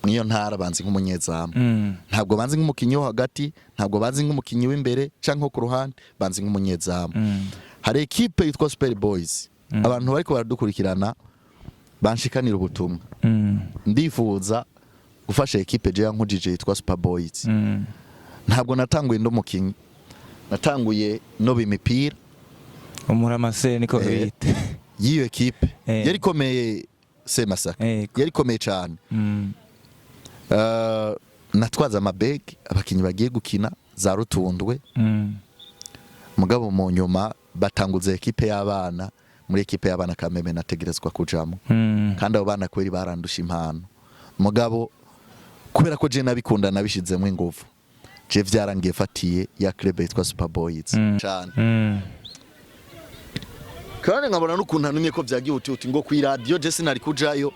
mwiyo ntara banzi nk'umunyezamu ntabwo banzi nk'umukinyi wo hagati ntabwo banzi nk'umukinyi w'imbere canke ku ruhande banzi nk'umunyezamu hari equipe yitwa Super Boys abantu bariko baradukurikirana banshikanira ubutumwa ndifuza gufasha equipe je yankujije yitwa Super Boys ntabwo natanguye ndo mukinyi natanguye no bimipira umuramase niko bita yiyo equipe yari komeye Semasaka yari komeye cyane natwaza amabegi abakinyi bagiye gukina za rutundwe mugabo mu nyuma batanguza equipe y'abana muri equipe y'abana Kameme nategerezwa kujamo kandi abo bana kweri barandusha impano mugabo kubera ko je nabikunda nabishizemo ingufu je vyarangiye fatiye ya club yitwa Super Boys cyane kandi nkabona n'ukuntu numye ko vyagiye uti ngo ku radio je sinari kujayo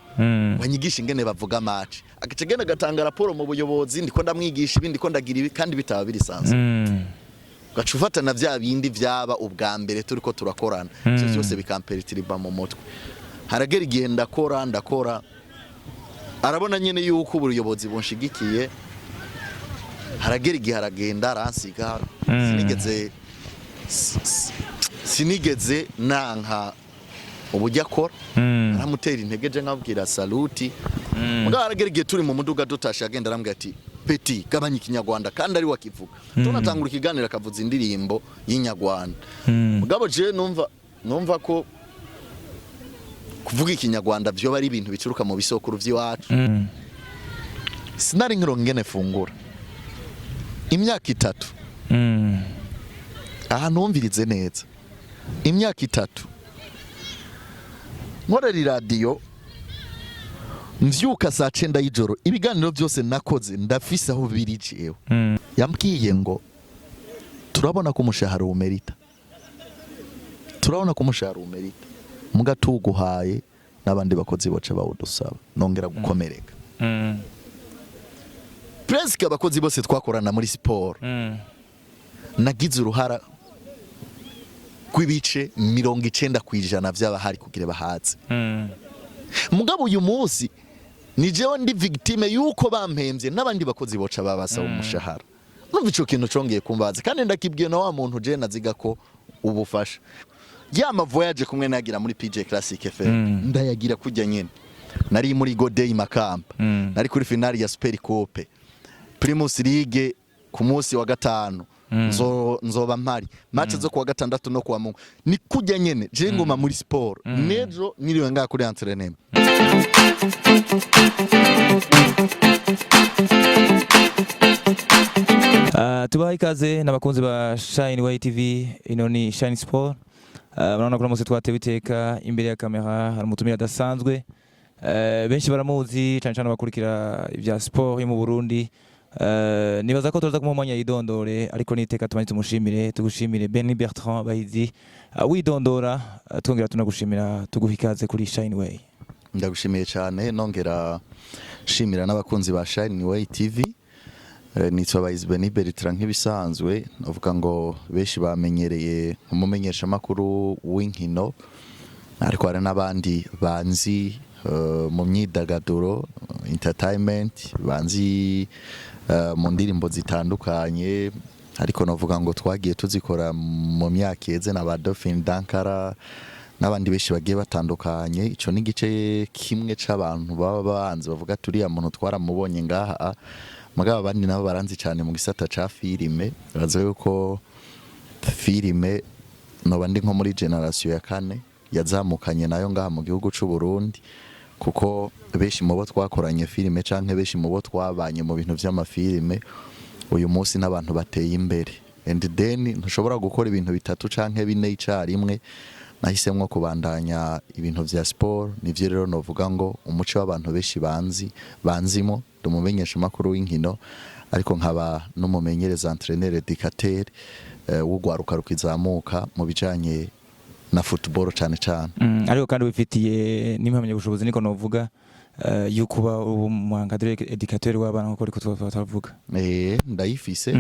wanyigisha ingene bavuga match akicegenda gatanga raporo mu buyobozi ndiko ndamwigisha ibindi ko ndagira ibi kandi bitaba biri sanzwe gacufata na vya bindi vyaba ubwa mbere turiko turakorana cyose bikamperitiriba mu mutwe haragera igihe ndakora arabona nyene yuko ubuyobozi bunshigikiye haragera igihe haragenda aransiga sinigeze nanka ubujya akora aramutera intege je nkabwira saluti mugabo haragera igihe turi mu muduga dutashe agenda arambwira ati Peti gabanya ikinyarwanda kandi ari wakivuga tunatangura ikiganiro akavuza indirimbo y'inyarwanda mugabo je numva ko kuvuga ikinyarwanda byo bari ibintu bicuruka mu bisokuru by'iwacu sinari ngirongene fungura imyaka 3 aha numvirize neza imyaka 3 nkorera radio mvyuka saa 9 y'ijoro ibiganiro byose nakoze ndafise aho birijewe yambwiye ngo turabona ko umushahara umerita mugatuguhaye nabandi bakozi boce bawudusaba nongera gukomereka presque abakozi bose twakorana muri sport nagize uruhara kwibice 90% vy'abahari kugira bahaze mugabo uyu munsi ni jewe ndi victime yuko bampemvye nabandi bakozi boca babasaba umushahara numva ico kintu congeye kumbaza kandi ndakibwiye na wa muntu je naziga ko ubufasha yama voyage kumwe nagira muri PJ Classic FM ndayagira kujya nyene nari muri Go Day Makamba nari kuri finale ya Super Coupe Primus League ku munsi wa gatanu nzoba mpari match zo kuwa gatandatu no kuwa Mungu ni kujya nyene je ngoma muri sport nejo niriwe nga kuri entraînement tubaha ikaze n'abakunzi ba Shine Way TV ino ni Shine Sport murabona ko namose twatewe iteka imbere ya kamera hari umutumira adasanzwe benshi baramuzi cyane cyane bakurikira ibya sport yo mu Burundi nibaza ko tuza kumumanya yidondore ariko niteka tumanitse umushimire tugushimire Benny Bertrand Bahizi widondora twongera tunagushimira tuguha ikaze kuri Shine Way. Ndagushimiye cyane nongera shimira n'abakunzi ba Shine Way TV nitwa Bahizi Benny Bertrand nk'ibisanzwe navuga ngo benshi bamenyereye umumenyesha makuru w'inkino ariko hari n'abandi banzi mu myidagaduro entertainment banzi mu ndirimbo zitandukanye ariko navuga ngo twagiye tuzikora mu myaka yeze na ba Dolphin Dankara n'abandi benshi bagiye batandukanye ico ni gice kimwe c'abantu baba banzi bavuga turiya muntu twaramubonye ngaha mugabo abandi nabo baranzi cyane mu gisata ca filime bazo yuko filime no bandi nko muri generation ya 4 yazamukanye nayo ngaha mu gihugu c'u Burundi kuko benshi mu bo twakoranye filime canke benshi mu bo twabanye mu bintu vy'amafilime uyu munsi n'abantu bateye imbere and then ntushobora gukora ibintu bitatu canke bine icarimwe nahisemwo kubandanya ibintu vya sport nivyo rero novuga ngo umuco w'abantu benshi banzimo ndumumenyesha makuru w'inkino ariko nkaba n'umumenyereza entraîneur éducateur w'ugwaruka rukizamuka mu bijanye na football cyane cyane ariko kandi wifitiye n'impamya gushoboza niko novuga yukuba umwangadire éducateur w'abana nko riko twavuga ndayifise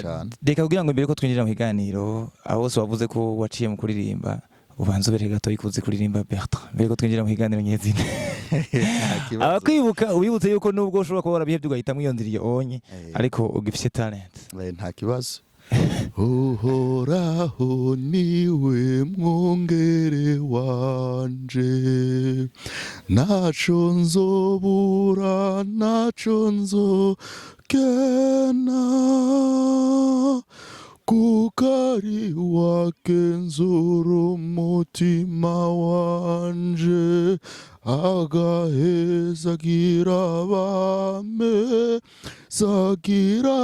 cyane deka kugira ngo imbere ko twinjira mu kiganiro aho so wavuze ko waciye mu kuririmba ubanze ubere gato ikuze kuririmba Bertrand mbere ko twinjira mu kiganiro nyezine abakwibuka ubibutse yuko nubwo ushobora kuba warabihebye ugahitamo iyo nzira onye ariko ugifite talent. Nta kibazo. Uhoraho niwe mwungere wanje, naco nzobura naco nzokena, kukari wakenzura umutima wanje, agahezagira bamezagira,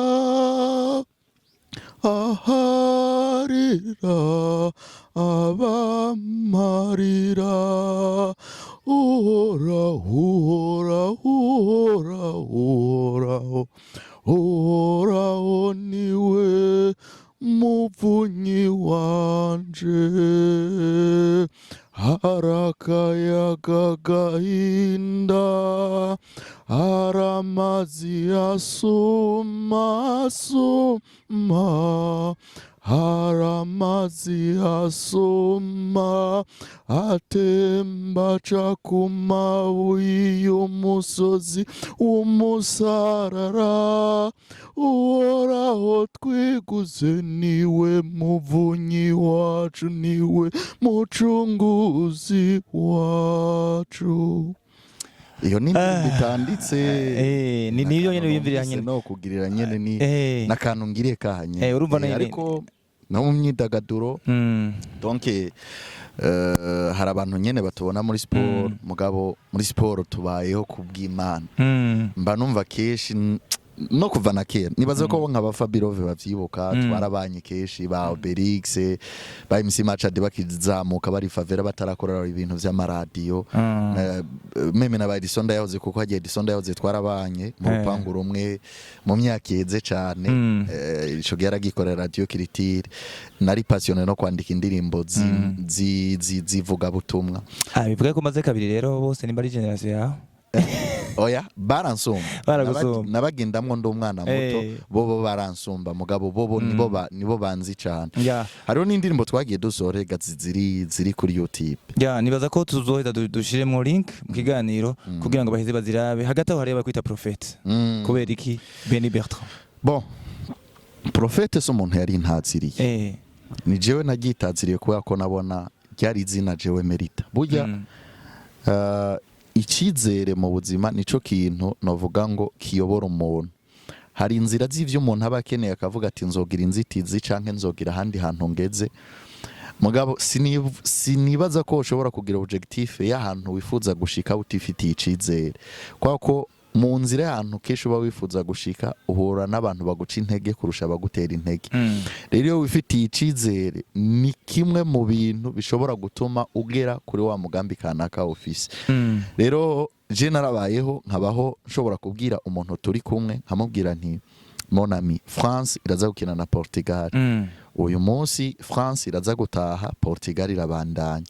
aharira abamarira, uhoraho uhoraho uhoraho niwe muvunyi wanje, harakayaga gahinda, haramazi asuma asuma, haramazi asuma atemba aca ku mabuye y'umusozi w'umusarara, uhoraho twiguze niwe muvunyi wacu, niwe mucunguzi wacu. Iyo ni bitanditse ni niyo nyene biyumvirira nyene no kugirira nyene ni nakantu ngiriye kahanye urumva ariko no mu myidagaduro donc hari abantu nyene batubona muri sport mugabo muri sport tubayeho kubw'Imana mba numva keshi no kuva na kera nibaza ko nk'aba Fabirove bavyibuka twarabanye keshi ba Obelix ba MC Machad bakizamuka bari favela batarakorera ibintu vy'amaradiyo meme na ba Edison yahoze kuko hagiye Edison yahoze twarabanye mu rupangu rumwe mu myaka yeze cyane ico yaragikorera radio Kiritire, nari passionné no kwandika indirimbo zivuga butumwa. Bivuga ko maze kabiri rero bose nimba ari generation yawe. Oya baransumba nabagendamwo ndo umwana muto bobo baransumba mugabo bobo nibo banzi cyane. Hariho n'indirimbo twagiye dusorega ziri kuri YouTube. Nibaza ko tuzoheza dushiremo link mu kiganiro kugira ngo baheze bazirabe. Hagati aho hareba kwita Prophète kubera iki Benny Bertrand. Bon, Prophète so umuntu yari intaziriye ni jewe nagitaziriye kubera ko nabona ryari izina jewe merita burya icyizere mu buzima nico kintu novuga ngo kiyobora umuntu. Hari inzira z'ivyo umuntu aba akeneye akavuga ati nzogira inzitizi canke nzogira ahandi hantu ngeze, mugabo sinibaza ko ushobora kugira objectif y'ahantu wifuza gushika utifitiye icizere, kwa ko mu nzira y'ahantu kesho uba wifuza gushika uhura n'abantu baguca intege kurusha bagutera intege. Rero iyo wifitiye icizere ni kimwe mu bintu bishobora gutuma ugera kuri wa mugambi kanaka office. Rero je narabayeho nkabaho nshobora kubwira umuntu turi kumwe nkamubwira nti mon ami, France iraza gukina na Portugal. Uyu munsi France iraza gutaha, Portugal irabandanya.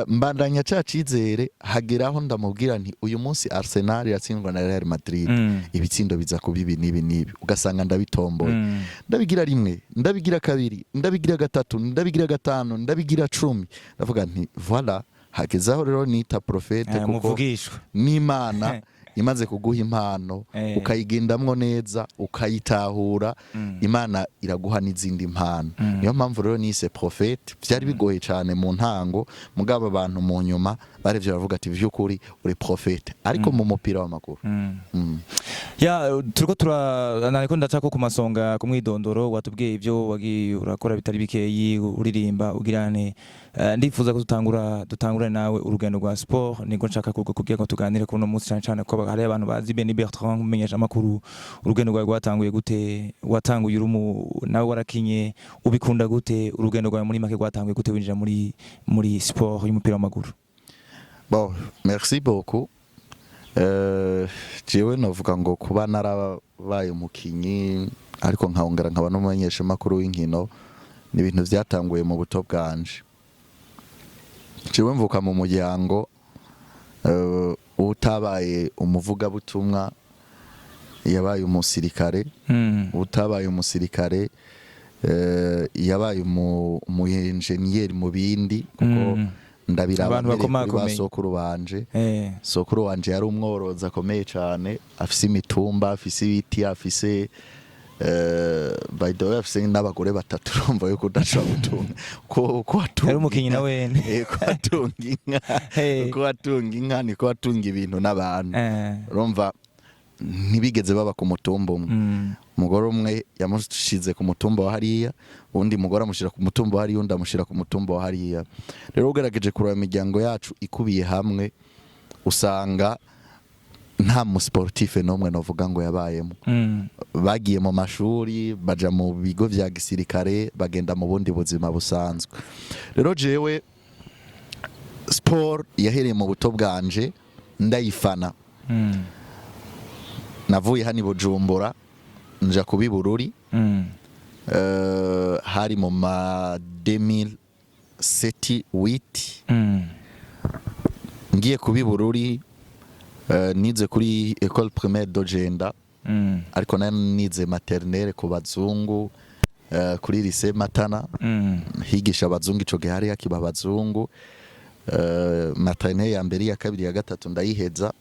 Mbandanya ca cizere hageraho ndamubwira nti uyu munsi Arsenal iratsindwa na Real Madrid. Ibitsindo biza kuba ibi nibi ugasanga ndabitomboye. Ndabigira rimwe, ndabigira kabiri, ndabigira gatatu, ndabigira gatanu, ndabigira 10. Ndavuga nti voilà, hagezaho rero nita Prophète kuko n'Imana imaze kuguha impano ukayigendamwo neza ukayitahura, Imana iraguha n'izindi mpano. Niyo mpamvu rero nise Prophète. Byari bigoye cyane mu ntango, mugabo abantu mu nyuma barevye baravuga ati vy'ukuri uri Prophète, ariko mu mupira w'amaguru. Turiko nariko ndacako ku masonga ku mwidondoro watubwiye ivyo wagiye urakora bitari bikeyi uririmba ugirane. Ndifuza ko dutangura nawe urugendo rwa sport, niko nshaka kugira ngo tuganire kuno munsi cyane ko hari abantu bazi Benny Bertrand kumenyesha amakuru. Urugendo rwawe rwatanguye gute? Watanguye nawe warakinye, ubikunda gute? Urugendo rwawe muri make rwatanguye gute winjira muri sport y'umupira w'amaguru? Bon, merci beaucoup. Jewe novuga ngo kuba narabaye umukinyi ariko nkahongera nkaba n'umumenyesha amakuru w'inkino ni ibintu byatanguye mu buto bwanje. Jewe mvuka mu muryango utabaye umuvuga butumwa yabaye umusirikare, utabaye umusirikare yabaye umu engineer mu bindi kuko ndabiraba Abantu kuri bakomakomeye. basokuru banje Eh. sokuru wanje yari umworozi akomeye cyane afise imitumba afise ibiti afise by the way afise n'abagore batatu urumva yuko udashobora gutunga ko watunga Yari umukinyi na wene. ko watunga inka ko watunga inka niko watunga ibintu n'abantu urumva ntibigeze baba ku mutumba umwe umugore umwe yamushize ku mutumba wa hariya undi mugore amushira ku mutumba wa hariya undi amushira ku mutumba wa hariya rero ugerageje kureba imiryango yacu ikubiye hamwe usanga nta mu sportif n'umwe novuga ngo yabayemo bagiye mu mashuri baja mu bigo vya gisirikare bagenda mu bundi buzima busanzwe rero jewe sport yahereye mu buto bwanje ndayifana navuye hani Bujumbura nja kubi Bururi hari mu ma 2007 ngiye kubi Bururi nize kuri école primaire d'Ogenda ariko nari nize maternelle ku bazungu kuri lycée Matana higisha abazungu ico gihe hari hakiba abazungu maternelle ya mbere ya kabiri ya gatatu ndayiheza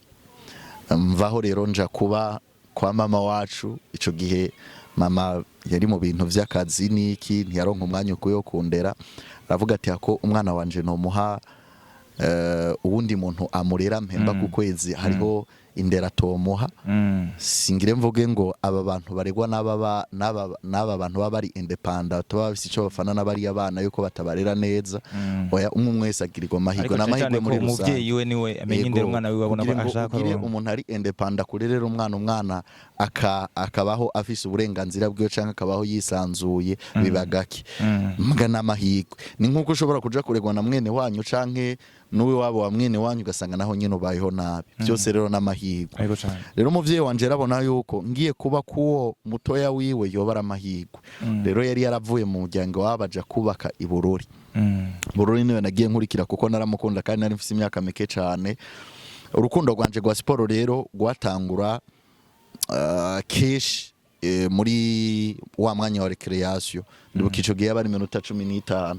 mvaho rero nja kuba kwa mama wacu ico gihe mama yari mu bintu vy'akazi niki ntiyaronka umwanya yo kundera aravuga ati ako umwana wanje no muha ubundi muntu amurera mpemba ku kwezi hariho indera tomuha singire mvuge ngo aba bantu baregwa n'aba bantu baba bari independent baba bisi cyo bafana n'abari abana yuko batabarera neza oya umwe wese agirirwa amahirwe n'amahirwe muri rusange umuvyeyi we niwe amenye indera umwana wiwe abona ko ashaka umuntu ari independent kurerera umwana akabaho afise uburenganzira bwiwe canke akabaho yisanzuye bibagake mbwa n'amahirwe ni nkuko ushobora kuja kuregwa na mwene wanyu canke nuwe wabo wa mwene wanyu ugasanga naho nyine ubayeho nabi byose rero n'amahirwe rero umuvyeyi wanje arabona yuko ngiye kuba kuwo mutoya wiwe yobara amahirwe rero yari yaravuye mu muryango wabaja kubaka i Bururi Bururi niwe nagiye nkurikira kuko naramukunda kandi nari mfise imyaka mike cyane urukundo rwanje rwa siporo rero rwatangura kesh muri wa mwanya wa recreation ndibuka ico gihe bari minota 15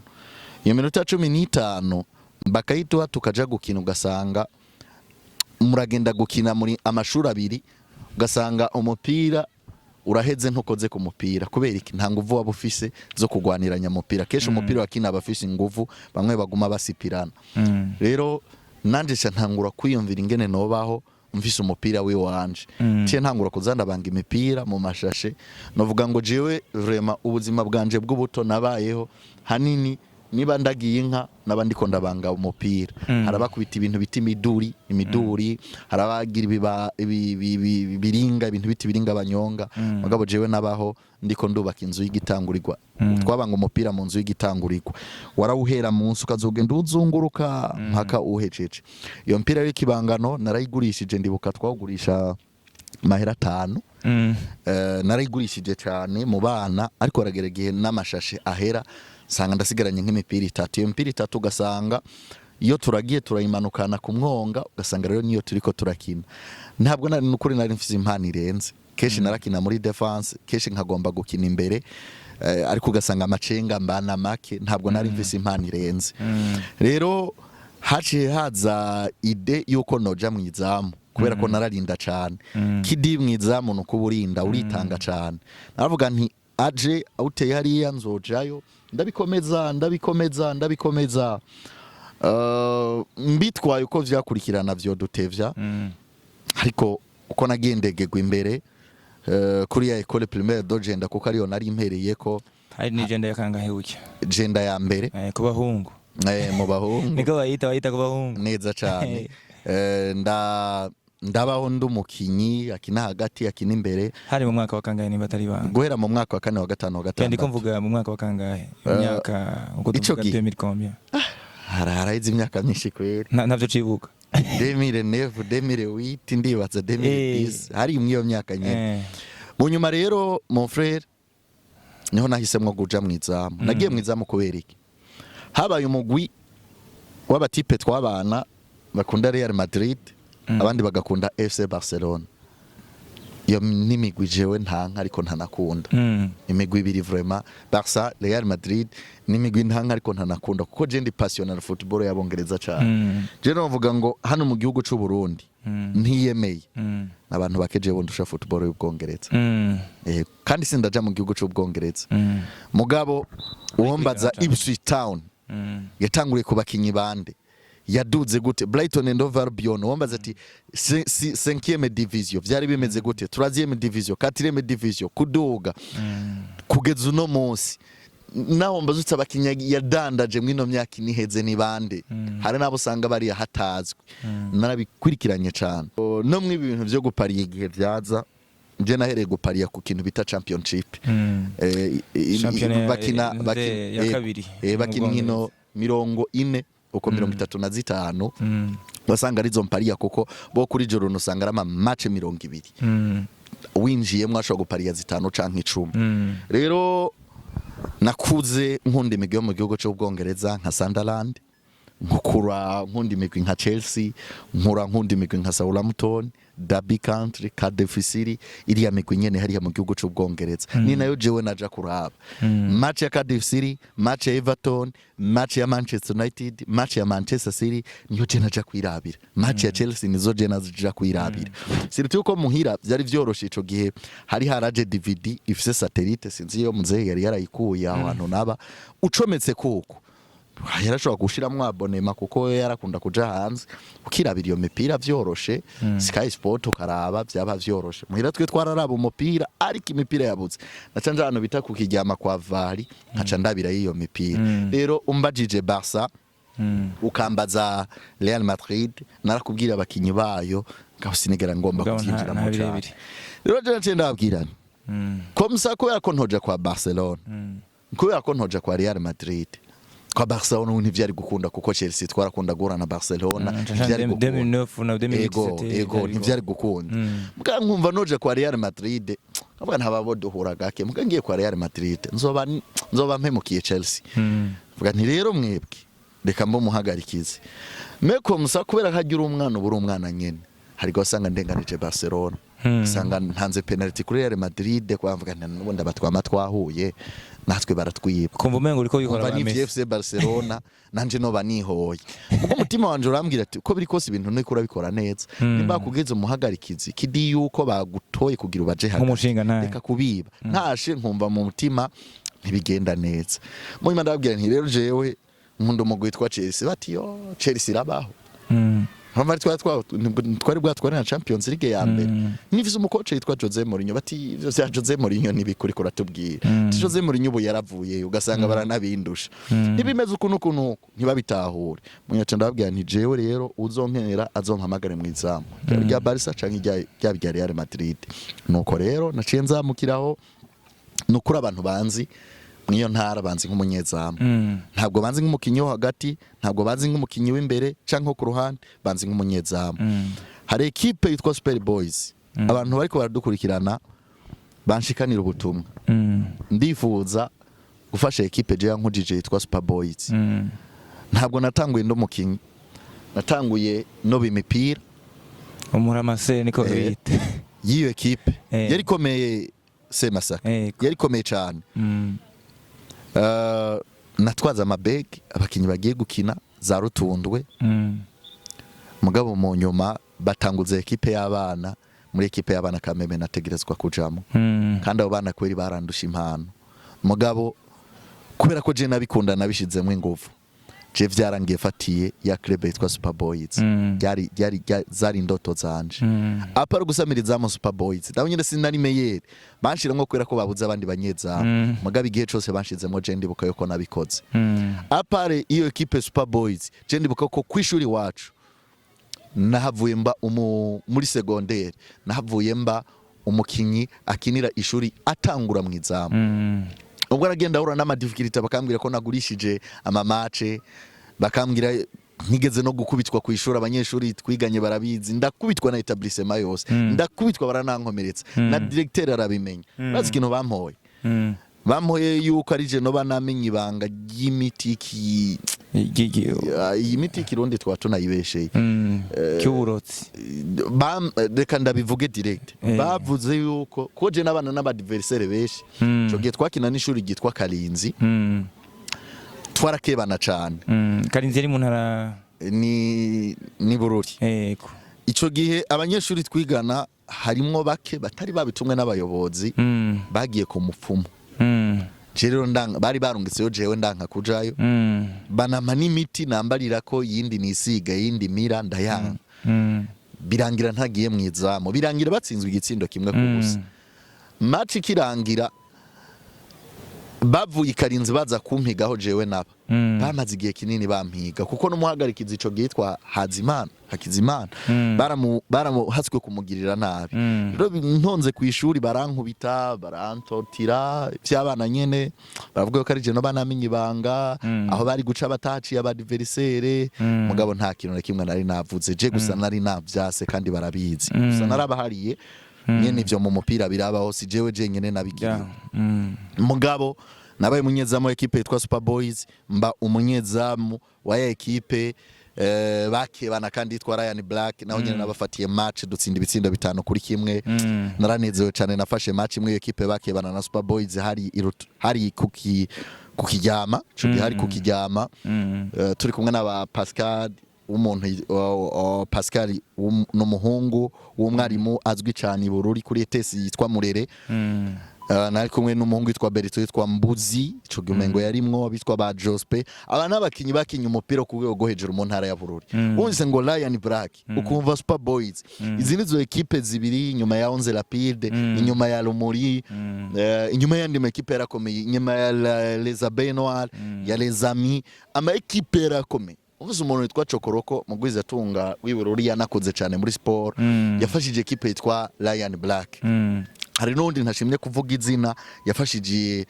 iyo minota 15 bakayitwa tukaja gukina ugasanga muragenda gukina muri amashuri abiri ugasanga umupira uraheze ntukoze ku mupira kubera iki nta nguvu waba ufise zo kugwaniranya umupira kesho umupira wakina abafise inguvu bamwe baguma basipirana rero nanje ntangura kwiyumvira ingene nobaho mfise umupira we wanje cye ntangura kuzanda banga imipira mu mashashe novuga ngo jewe vraiment ubuzima bwanje bw'ubuto nabayeho hanini niba ndagiye inka nabandiko ndabanga umupira harabakubita ibintu biti imiduri harabagira biringa ibintu biti biringa abanyonga mugabo jewe nabaho ndiko ndubaka inzu y'igitangurigwa twabanga umupira mu nzu y'igitangurigwa warawuhera munsi ukazogenda uzunguruka mpaka uhejeje iyo mpira y'ikibangano narayigurishije ndibuka twawugurisha mahera 5 narayigurishije cyane mu bana ariko arageregiye n'amashashe ahera sanga ndasigaranye nk'imipira 3 iyo mipira 3 ugasanga iyo turagiye turayimanukana ku mwonga ugasanga rero niyo turiko turakina ntabwo nari nukuri nari mfise impano irenze keshi narakina muri defense keshi nkagomba gukina imbere ariko ugasanga amacenga mbana make ntabwo nari mfise impano irenze rero haciye haza ide yuko noja mu izamu kubera ko nararinda cyane kidi mu izamu no kuburinda uritanga cyane naravuga nti aje uteye hariya nzojayo ndabikomeza mbitwaye uko vyakurikirana vyo dutevya ariko uko nagendegegwa imbere kuri ya école primaire d'Ogenda kuko ariyo nari impereye ko hari ni genda yakangahe uke genda ya mbere ku bahungu mu bahungu niko bayita ku bahungu neza cyane ndabaho ndumukinyi akina hagati akina imbere hari mu mwaka wa kangahe niba atari banga guhera mu mwaka wa 4 wa 5 wa 6 ndiko mvuga mu mwaka wa kangahe imyaka uko tuvuga 2000 combien haraheze imyaka myinshi kwera ntavyo cibuka 2009 2008 ndibaza 2010 hari mu iyo myaka nyene mu nyuma rero mon frère niho nahisemwe kuja mu izamu nagiye mu izamu kubera iki habaye umugwi w'abatipe twabana bakunda Real Madrid abandi bagakunda FC Barcelona iyo n'imigwi jewe ntanka ariko ntanakunda imigwi ibiri vraiment Barca Real Madrid n'imigwi ntanka ariko ntanakunda kuko je ndi passionate football y'abongereza cyane je novuga ngo hano mu gihugu cy'u Burundi ntiyemeye abantu bakeje bondusha football y'ubwongereza kandi sindaja mu gihugu cy'u Bwongereza mugabo uwombaza Ipswich Town yatanguriye ku bakinyi bande yaduze gute Brighton and Hove Albion wambaza ati 5e division vyari bimeze gute 3e division 4e division kuduga kugeza uno munsi naho mbazutse abakinya yadandaje mwino myaka iniheze ni bande hari nabo usanga bari hatazwe narabikurikiranye cyane no mwe ibintu byo gupariye igihe byaza je nahereye gupariya ku kintu bita championship bakina ya kabiri bakina nkino 40 uko 35 wasanga arizo mpariya kuko bo kuri joro nusanga ari ama match 20 winjiyemo ashobora gupariya 5 canke 10 rero nakuze nkunda imigwi yo mu gihugu cy'ubwongereza nka Sunderland nkukura nkunda imigwi nka Chelsea nkunda imigwi nka Southampton Derby County Cardiff City iriya migwi nyene hariya mu gihugu cy'ubwongereza ni nayo jewe naja kuraba match ya Cardiff City match ya Everton match ya Manchester United match ya Manchester City niyo je naja kwirabira match ya Chelsea nizo je naja kwirabira sirituko ko muhira byari vyoroshe ico gihe hari haraje DVD ifise satellite sinzi yo muzehe yari yarayikuye ahantu naba ucometse kuko yarashobora gushiramwo abonema kuko yarakunda kuja hanze ukirabira iyo mipira vyoroshe Sky Sport ukaraba byaba vyoroshe muhira twe twararaba umupira ariko imipira yabuze nacanje hano bita kukiryama kwa Vari nkaca ndabira iyo mipira rero umbajije Barca ukambaza Real Madrid narakubwira abakinyi bayo ngabusinigera ngomba kuzinjira mu cyaro rero je nace ndabwirana ko musako yako ntoja kwa Barcelona ko yako ntoja kwa Real Madrid kwa Barcelona ntivyari gukunda kuko Chelsea twarakunda gura na Barcelona ntivyari 2009 na 2017 ntivyari gukunda muga nkumva noje kwa Real Madrid avuga ntababo duhura gake muga ngiye kwa Real Madrid nzoba mpemukiye Chelsea vuga nti rero mwebwe reka mbo muhagarikize meko musa kubera hagira umwana ubura umwana nyene hari gosanga ndenganije Barcelona sanga ntanze penalty kuri Real Madrid kwa mvuga n'ubundi abatwama twahuye natwe baratwiba kumva umengo uriko bikora ba Messi FC Barcelona nanje no banihoye ubwo mutima wanje urambwira ati ko biri kose ibintu niko urabikora neza nimba kugeze umuhagarikizi kidi yuko bagutoye kugira ubaje hagati reka kubiba ntashe nkumva mu mutima ntibigenda neza munyuma ndabwira nti rero jewe nkunda umugwi twa Chelsea bati yo Chelsea irabaho Hamari twari bwatwara na Champions League ya mbere nivize umukoce yitwa Jose Mourinho bati vyose ya Jose Mourinho nibikuri kuratubwira Jose Mourinho ubu yaravuye ugasanga baranabindusha nibimeze ukuntu ntibabitahure munyaca ndababwira nti jewe rero uzonkenera azompamagare mu izamu rya Barca canke rya Real Madrid nuko rero naciye nzamukiraho nukuri abantu banzi mwiyo ntara banzi nk'umunyezamu ntabwo banzi nk'umukinyi wo hagati ntabwo banzi nk'umukinyi w'imbere canke ku ruhande banzi nk'umunyezamu hari equipe yitwa Super Boys abantu bariko baradukurikirana banshikanira ubutumwa ndifuza gufasha equipe je yankujije yitwa Super Boys ntabwo natanguye ndo mukinyi natanguye no bimipira umuramase niko bita yiyo equipe yari komeye Semasaka yari komeye cyane natwaza amabegi abakinyi bagiye gukina za rutundwe mugabo mu nyuma batanguze equipe y'abana muri equipe y'abana Kameme nategerezwa kujamo kandi abo bana kweri barandusha impano mugabo kubera ko je nabikunda nabishizemo ingufu je vyarangiye fatiye ya club yitwa Super Boys zari indoto zanje apara gusamiriza mu Super Boys dawo nyine sinari meyeri banshiramo kwera ko babuze abandi banyeza mugabe igihe cyose banshizemo je ndibuka yuko nabikoze apare iyo equipe Super Boys je ndibuka ko kwishuri wacu nahavuye mba muri secondaire nahavuye mba umukinyi akinira ishuri atangura mu izamu ubwo aragenda ahura n'amadifficulty bakambwira ko nagurishije amamace bakambwira nigeze no gukubitwa ku ishuri abanyeshuri twiganye barabizi ndakubitwa na etablissement yose ndakubitwa baranankomeretsa na directeur arabimenya bazi kintu bampoye yuko ari je no banamenye ibanga ry'imiti iyi miti y'ikirundi twa tunayibesheye cy'uburotsi reka ndabivuge direct bavuze yuko ko je n'abana n'abadversaire benshi cyo gihe twakina n'ishuri ryitwa Karinzi twarakebana cyane Karinzi ari mu ntara ni Bururi yego ico gihe abanyeshuri twigana harimo bake batari babitumwe n'abayobozi bagiye ku mupfumu rero bari barungitseyo jewe ndanka kujayo banama n'imiti nambarira ko yindi nisiga yindi mira ndayanga birangira ntagiye mu izamu birangira batsinzwe igitsindo kimwe ku busa match kirangira bavuye Karinzi baza kumpigaho jewe naba bamaze igihe kinini bampiga kuko n'umuhagarikiza ico gitwa Hakizimana baramuhatswe kumugirira nabi rero ntonze ku ishuri barankubita barantotira by'abana nyene baravuga ko ari je no banamenye ibanga aho bari guca bataciye abadversaire mugabo nta kintu na kimwe nari navuze je gusa nari navyase kandi barabizi gusa narabahariye nyene ivyo mu mupira birabaho si jewe nyene nabigiriye mugabo nabaye umunyezamu equipe yitwa Super Boys mba umunyezamu wa equipe bakebana kandi yitwa Ryan Black naho nyene nabafatiye match dutsinda ibitsindo 5 kuri kimwe naranezewe cyane nafashe match imwe equipe bakebana na Super Boys hari kukijyama hari kukijyama turi kumwe n'aba Pascal umuntu Pascal n'umuhungu w'umwarimu azwi cyane i Bururi kuri ETS yitwa Murere nari kumwe n'umuhungu yitwa Berito yitwa Mbuzi ico gumengo yarimwo bitwa ba Jospe aba nabakinyi bakinye umupira ku rwego hejuru mu ntara ya Bururi wumvise ngo Ryan Black ukumva Super Boys izi nizo equipe zibiri inyuma ya Onze Rapide inyuma ya Rumuri inyuma y'andi equipe yarakomeye inyuma ya Les Abenoir ya Les Amis ama equipe yarakomeye uvuze umuntu witwa Chokoroko mugwiza tunga w'ibururi yanakoze cyane muri sport yafashije equipe yitwa Ryan Black hari n'undi ntashimye kuvuga izina yafashije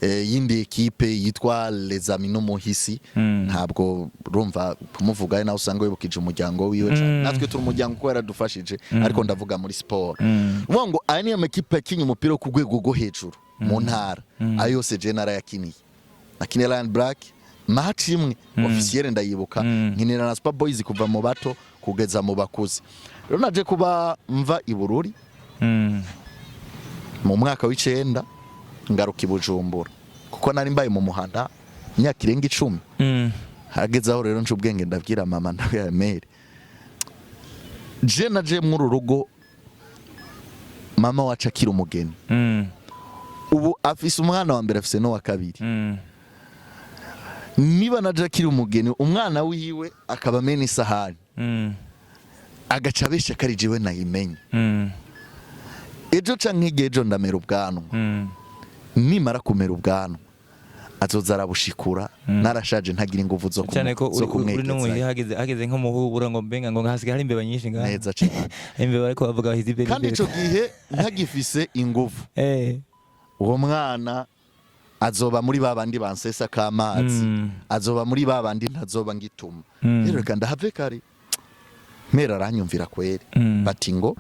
yindi equipe yitwa Les Amis n'umuhisi ntabwo urumva kumuvuga nawe usanga wibukije umuryango wiwe natwe turi umuryango ko yaradufashije ariko ndavuga muri sport uvuga ngo aya ni equipe yakinye umupira ku rwego rwo hejuru mu ntara ayo yose general yakiniye nakiniye Ryan Black match imwe officiel ndayibuka nkinira na Super Boys kuva mu bato kugeza mu bakuzi rero naje kuba mva i Bururi mu mwaka w'icenda ngaruka i Bujumbura kuko nari mbaye mu muhanda imyaka irenga 10 hageze aho rero nje ubwenge ndabwira mama ndawe ya Mary je naje mu rugo mama wacu akira umugeni ubu afise umwana wa mbere afise no wa kabiri niba naje akiri umugeni umwana wiwe akaba mena isahani agaca abesha kari jewe nayimenye ejo canke igejo ndamera ubwanwa nimara kumera ubwanwa azoza arabushikura narashaje ntagira ingufu zo kumwegeza hageze nko muhubura ngo mbenga ngo hasigaye hari imbeba nyinshi ngaho neza cyane imbeba ariko bavuga hizibe kandi ico gihe ntagifise ingufu uwo mwana azoba muri babandi bansesa kamazi azoba muri babandi ntazoba ngituma rero kandi have kare mera aranyumvira kwere bati ngo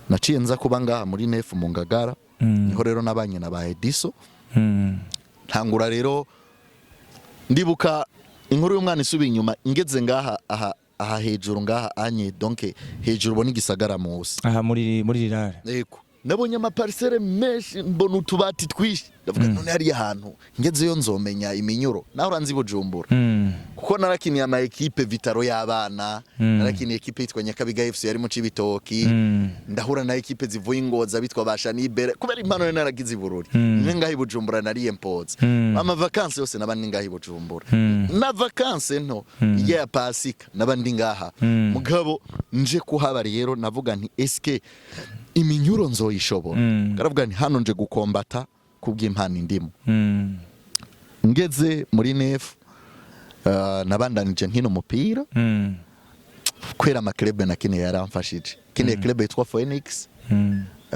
naciye nza kuba ngaha muri nefu mu Ngagara niho rero nabanye na ba Ediso ntangura rero ndibuka inkuru y'umwana isubi inyuma ingeze ngaha aha hejuru ngaha anye donc hejuru bo n'igisagara musi aha muri rirare yego nabonye amaparcelle menshi mbona utubati twishi ndavuga none hari ahantu ngezeyo nzomenya iminyuro naho uranzi Bujumbura kuko narakiniye ama equipe Vitaro y'abana narakiniye equipe yitwa Nyakabiga FC yari mu Cibitoki ndahura na equipe zivuye Ingoza bitwa Bashanibere kubera impano naragize i Bururi ngahi Bujumbura nariye mpoza ama vacances yose nabandi ngahi Bujumbura na vacances nto ya Pasika nabandi ngaha mugabo nje kuhaba rero navuga nti eske iminyuro nzoyishobora karavuga nti hano nje gukombata kubw'impano indimo ngeze muri nefu nabandanije nkino mupira kwera amaklebe nakiniye yaramfashije kiniye klebe yitwa Phoenix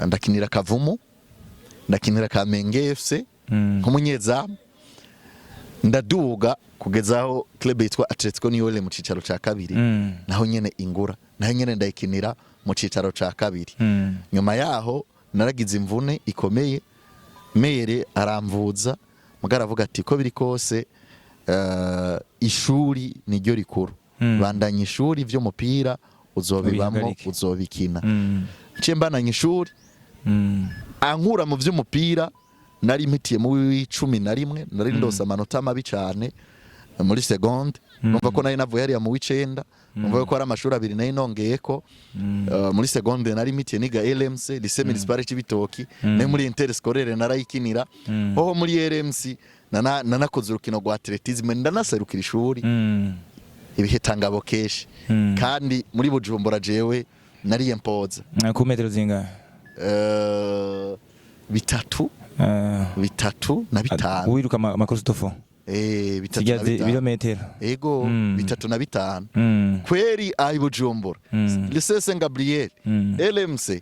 ndakinira Kavumu ndakinira Kamenge FC nk'umunyezamu ndaduga kugezaho klebe yitwa Atletico Niole mu cicaro ca kabiri naho nyene ingura naho nyene ndayikinira mu cicaro ca kabiri nyuma yaho naragize imvune ikomeye mere aramvuza mugara avuga ati ko biri kose ishuri niryo rikuru bandanya ishuri vy'umupira uzobibamo uzobikina nce mbananya ishuri ankura mu vy'umupira nari mpitiye mu 11 nari ndose amanota mabi cyane muri seconde numva ko nari navuye hariya mu w'icenda numva ko ari amashuri abiri nari nongeyeko muri seconde nari mpitiye niga LMC lycée municipal c'Ibitoki ne muri interscolaire narayikinira ho muri LMC nanakoze urukino rwa atletisme ndanaserukira ishuri ibihe tangabo keshi kandi muri Bujumbura jewe nari impoza ku metero zinga bitatu na bitanu wiruka makrostofo bitatu na bitanu birometero ego bitatu na bitanu kweri ayi Bujumbura lycée Saint Gabriel LMC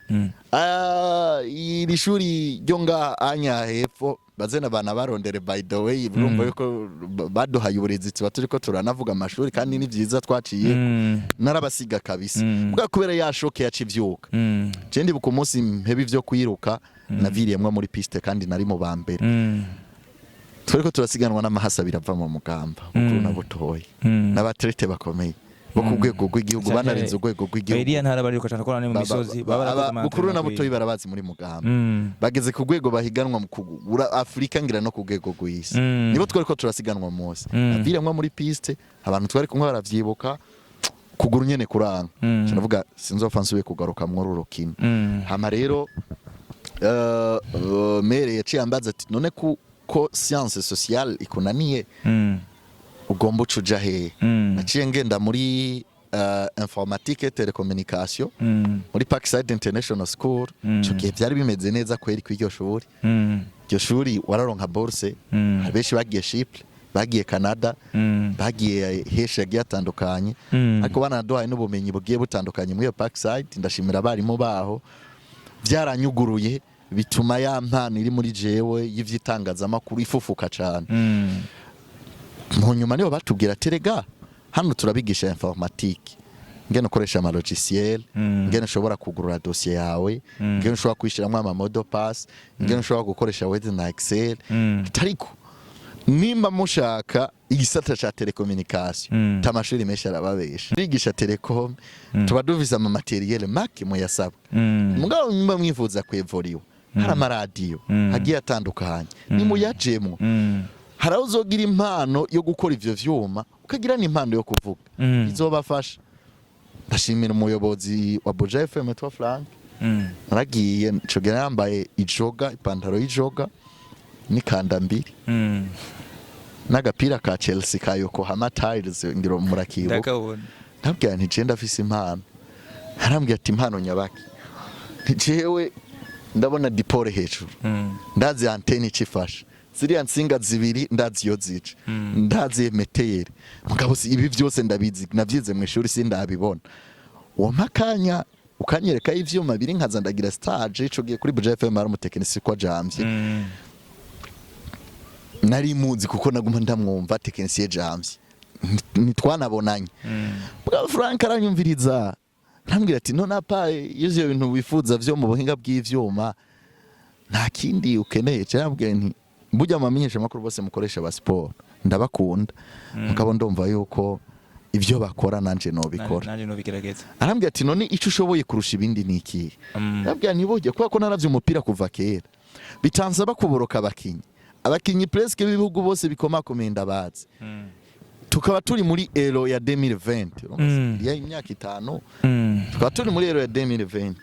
iri shuri ryo nga anya hepfo bazena bana barondere by the way urumva yuko baduhaye uburezi tuba turiko turanavuga amashuri kandi ni vyiza twaciye narabasiga kabisa bwa kubera yashoke yacivyuka je ndi buku munsi mpebe ivyo kwiruka naviriyemwe muri piste kandi nari mu bambere turiko turasiganwa n'amahasa birava mu mugamba ukuru na butoyi n'abatrete bakomeye bo ku rwego rw'igihugu banarenze urwego rw'igihugu Eliya ntarabarirwa cyane ko mu misozi ukuru na butoyi barabazi muri mugamba bageze ku rwego bahiganwa mu kugura Afrika ngira no ku rwego rw'isi nibo twariko turasiganwa mose naviriyemwe muri piste abantu twari kumwe baravyibuka kuguru nyene kuranga cyanavuga sinzopfa nsubiye kugaruka mu rurukino hama rero mere yaciye ambaza ati none ko science sociale ikunaniye ugomba ucuja he naciye ngenda muri informatique et télécommunication muri Parkside International School cyo gihe byari bimeze neza kweri kw'iryo shuri iryo shuri wararonka bourse abeshi bagiye Chypre bagiye Canada bagiye hesha yagiye atandukanye ariko banaduhaye n'ubumenyi bugiye butandukanye muri iyo Parkside ndashimira abarimu baho byaranyuguruye bituma ya mpano iri muri jewe y'ivyitangazamakuru ifufuka cyane mu nyuma niyo batubwira terega hano turabigisha informatique ngene ukoresha ama logiciel ngene ushobora kugurura dossier yawe ngene ushobora kwishiramwe ama modo pass ngene ushobora gukoresha Word na Excel tariko nimba mushaka igisata cha telecommunication tamashuri menshi arababesha bigisha telecom tuba duvisa ama materiel make mu yasaba mugabo nimba mwifuza kwevoriwa hari amaradiyo hagiye atandukanye ni muyajemwo hari uzogira impano yo gukora ivyo vyuma ukagira n'impano yo kuvuga izobafasha ndashimira umuyobozi wa Buja FM twa Frank naragiye cogera yambaye ijoga ipantaro y'ijoga n'ikanda mbiri n'agapira ka Chelsea ka Yokohama Tiles ngiro murakibo ndabwira nti je ndafise impano harambwiye ati impano nyabaki ntijewe ndabona dipore hejuru ndazi antenne icifasha ziriya nsinga zibiri ndazi yo zica ndazi meteyeri mugabo ibi byose ndabizi navyize mu ishuri sindabibona uwo makanya ukanyereka ivyuma biri nkaza ndagira stage ico giye kuri Buja FM ari umutekinisi kwa Jamvye nari muzi kuko naguma ndamwumva tekinisiye Jamvye nitwanabonanye bwa Frank aranyumviriza ntambwira ati none apa ivyo bintu wifuza vyo mu buhinga bw'ivyuma nta kindi ukeneye cyambwiye nti burya amamenyesha makuru bose mukoresha ba sport ndabakunda mukabo ndumva yuko ivyo bakora nanje no bikora nanje no bigerageza arambwiye ati none ico ushoboye kurusha ibindi niki ndabwiye ntiboje kuko ko naravye umupira kuva kera bitanza bakuboroka abakinyi presque bibihugu bose bikomakomeye ndabazi tukaba turi muri Euro ya 2020 ya imyaka 5 tukaba turi muri Euro ya 2020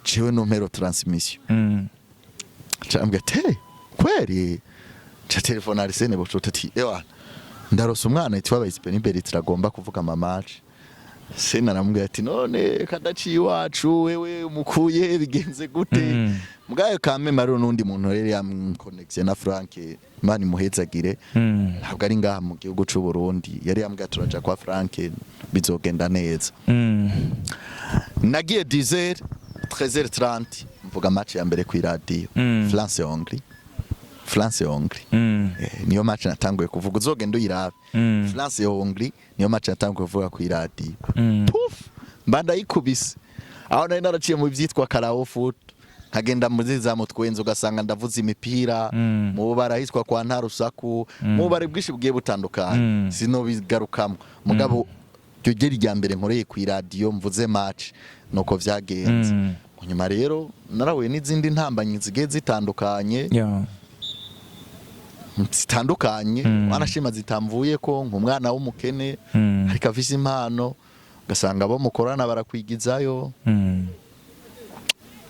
jewe numero transmission cyambwiye ati kweri cha telefone Arsene Bochota ati ewa ndarose umwana yitwa Bayispeniberi turagomba kuvuga amamatch sena namubwiye ati none kadaci iwacu wewe umukuye bigenze gute mugaye kame maro nundi muntu rero yamconnection na Frank mani muhezagire ntabwo ari ngaha mu gihugu cy'u Burundi yari yambwiye turaja kwa Frank bizogenda neza nagiye 10h 13h30 mvuga match ya mbere ku radio France Hongrie niyo match natanguye kuvuga uzogenda uyirabe France Hongrie niyo match natanguye kuvuga ku radio puf mbanda yikubise aho nari naraciye mu byitwa Karao foot nkagenda muri za mutwenzo ugasanga ndavuza imipira mu bubara hiswa kwa nta rusaku mu bubare bwishi bwiye butandukanye sinobigarukamo mugabo ryo geri rya mbere nkoreye ku radio mvuze match nuko vyagenze nyuma rero narahuye n'izindi ntambanyi zigiye zitandukanye zitandukanye wanashima zitamvuye ko nk'umwana w'umukene ariko afise impano ugasanga abo mukorana barakwigizayo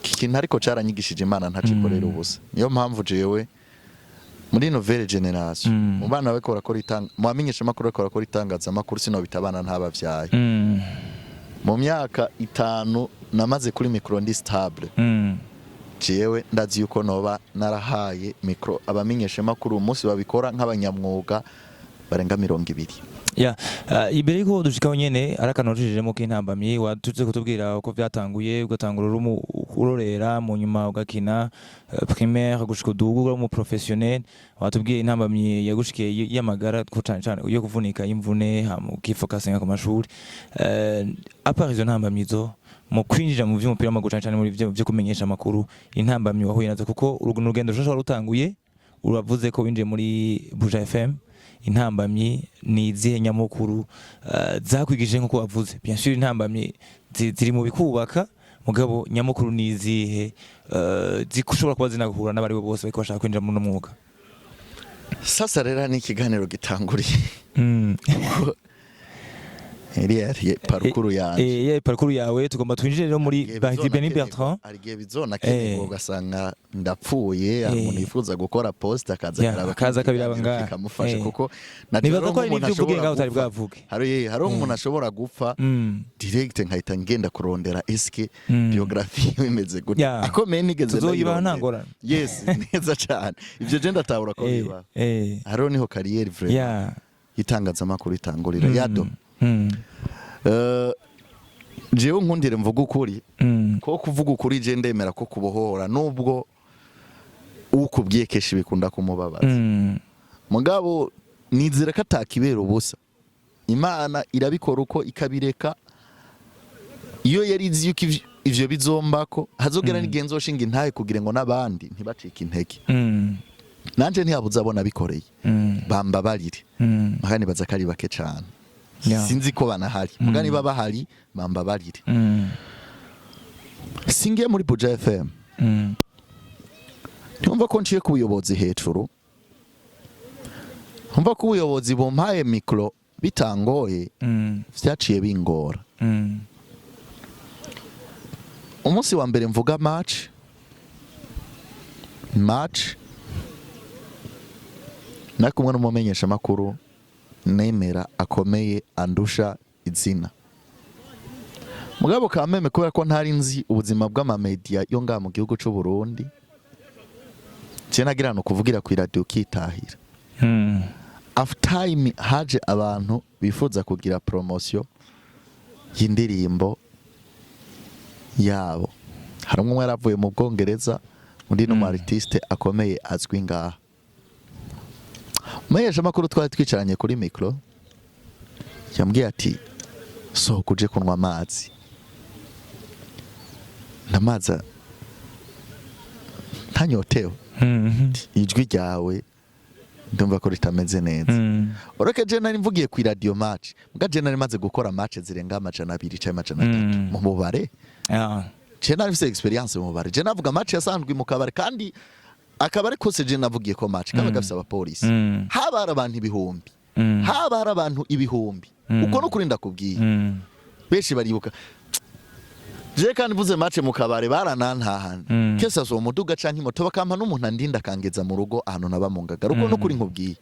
ikintu ariko caranyigishije Imana ntacikorera ubusa niyo mpamvu jewe muri nouvelle generation mu bana bako barakora mu bamenyesha makuru bako barakora itangazamakuru sino bitabana ntabavyaye mu myaka 5 namaze kuri micro ndi stable jewe ndazi yuko noba narahaye micro abamenyesha makuru umunsi babikora nk'abanyamwuga barenga 200 imbere yuko dushikaho nyene arakanojejemo k'intambamyi watutse kutubwira uko vyatanguye ugatangura urorera mu nyuma ugakina primaire gushika dugu mu professionnel watubwiye intambamyi yagushikiye y'amagara ko cyane yo kuvunika imvune ukifokasinga ku mashuri apart izo ntambamyi zo mu kwinjira mu vy'umupira w'amaguru cyane muri byo kumenyesha amakuru intambamyi wahuye nazo kuko urugendo rushasha rutanguye uravuze ko winjiye muri Buja FM intambamyi ni izihe nyamukuru zakwigije nkuko wavuze bien sûr intambamyi ziri mu bikubaka mugabo nyamukuru ni izihe zikushobora kuba zinagahura n'abari bose bako bashaka kwinjira mu mwuga sasa rero ni ikiganiro gitanguriye parcours yawe parcours yawe tugomba twinjire rero muri Beni Bertrand arigiye bizona kengo ugasanga ndapfuye umuntu yifuza gukora post akaza kabiraba nga kamufashe kuko nibaza ko ari ibyo uvuge ngaho utari bwavuge hari umuntu ashobora gupfa direct nkahita ngenda kurondera eske biography imeze gute akomeye nigeze tuzoyibaha ntangorana yes neza cyane ivyo je ndatahura ko biba haro niho career vraiment itangazamakuru itangurira yado jewe nkundire mvuga ukuri ko kuvuga ukuri je ndemera ko kubohora nubwo ukubwiye keshi bikunda kumubabaza mugabo nizira ko atakibera ubusa Imana irabikora uko ikabireka iyo yari izi yuko ivyo bizombako hazogera n'igenzo shinga intaye kugira ngo nabandi ntibacike intege nanje ntiyabuze abona bikoreye bambabarire makani baza kari bake cyane sinzi ko banahari mugani baba bahari bambabarire singiye muri Buja FM ntumva ko nciye ku buyobozi hejuru ntumva ko ubuyobozi bumpaye micro bitangoye vyaciye bingora umunsi wa mbere mvuga match nakumwe n'umumenyesha makuru nemera akomeye andusha izina mugabo kameme kubera ko ntari nzi ubuzima bw'amamedia yo nga mu gihugu cy'u Burundi cye nagira no kuvugira ku radio kitahira after time haje abantu bifuza kugira promotion y'indirimbo yabo hari umwe yaravuye mu Bwongereza undi no artiste akomeye azwi ngaha Mayesha makuru twari twicaranye kuri micro yambwiye ati so kuje kunwa amazi namaza ntanyotewe ijwi ryawe ndumva ko ritameze neza ureke je nari mvugiye ku radio match mbwa je nari maze gukora match zirenga amajana 2 cyangwa amajana 3 mu mubare je nari mfise experience mu mubare je navuga match yasanzwe mu kabare kandi akabare kose je navugiye ko match kaba gafise abapolisi haba hari abantu ibihumbi haba hari abantu ibihumbi uko no kurinda kubwiye beshi baribuka je kandi buze match mu kabare baranantahana kesa so muduga canke imoto bakampa n'umuntu andinda kangeza mu rugo ahantu nabamungaga uko no kuri nkubwiye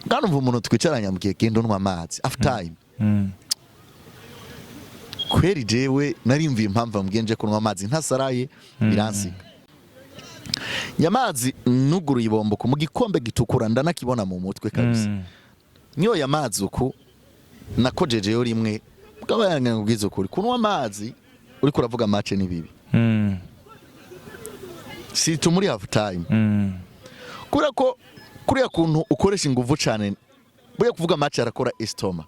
kandi umva umuntu twicaranya mu gihe gendo nwa amazi after time kweri jewe narimviye impamvu mbwenje kunwa amazi ntasaraye biransiga nyamazi nuguru ibombo mu gikombe gitukura ndanakibona mu mutwe kabisa nyo yamazi uko nakojeje yo rimwe bwabanga ngubwizo kuri kunwa amazi uri kuravuga match ni bibi si tumuri half time kura ko kuriya kuntu ukoresha inguvu cyane buriya kuvuga match arakora estoma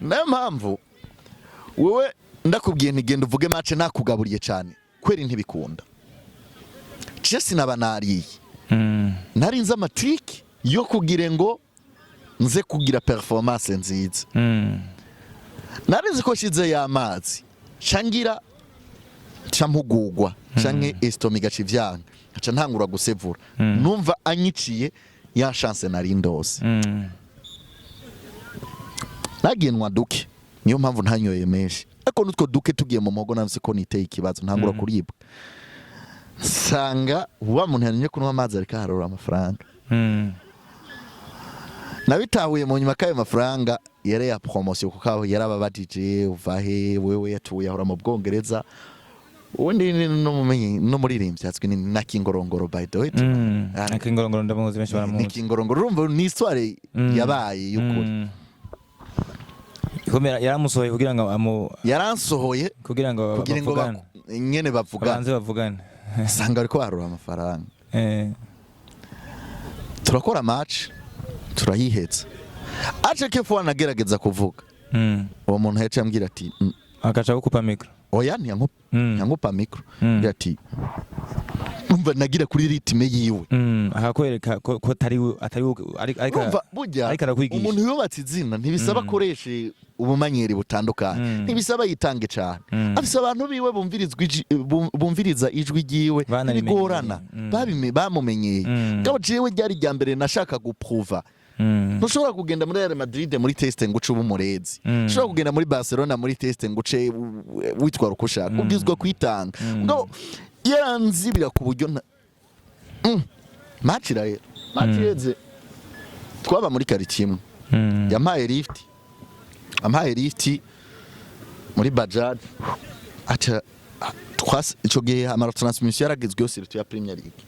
nayo mpamvu wewe ndakubwiye ntigenda uvuge match nakugaburiye cyane kweri ntibikunda je sinaba nariye narinze amatrick yo kugira ngo nze kugira performance nziza narinze ko shize y'amazi cangira campugugwa canke estomac gacivyanga aca ntangura gusevura numva anyiciye ya chance nari ndose nagenwa duke niyo mpamvu ntanyoye menshi ariko nutwo duke tugiye mu muhogo navise ko niteye ikibazo ntangura kuribwa sanga wa muntu yanyenye kunywa amazi ariko harora amafaranga nabitahuye mu nyuma kayo mafaranga yare ya promotion kuko yarababadije uvahe wewe yatuye ahora mu Bwongereza undi no mumenye no muririmbye yatswe ni nakingorongoro by the way nakingorongoro ndamuzi benshi baramuzi nakingorongoro urumva ni histoire yabaye y'ukuri komera yaramusohoye kugira ngo yaransohoye kugira ngo nyene bavugane sanga ariko harura amafaranga turakora match turayihetse aje kefu anagerageza kuvuga uwo muntu yaje ambwira ati akaca gukupa micro oya nyangupa micro ati umva nagira kuri ritme yiwe akakwereka ko atari ariko umuntu yubatse izina ntibisaba koreshe ubumanyeri butandukanye ntibisaba yitange cyane afise abantu biwe bumviriza ijwi giwe bigorana bamumenyeye ngabo jewe ryari rya mbere nashaka gupruva ntushobora kugenda muri Real Madrid muri teste ngo uce umurezi ushobora kugenda muri Barcelona muri teste ngo uce witwara uko ushaka ubwizwa kwitanga ngo yaranzibira ku buryo match iraheze twaba muri quartier yampaye lift muri Bajaj acha ico gihe amara transmission yaragezweho surtout ya Premier League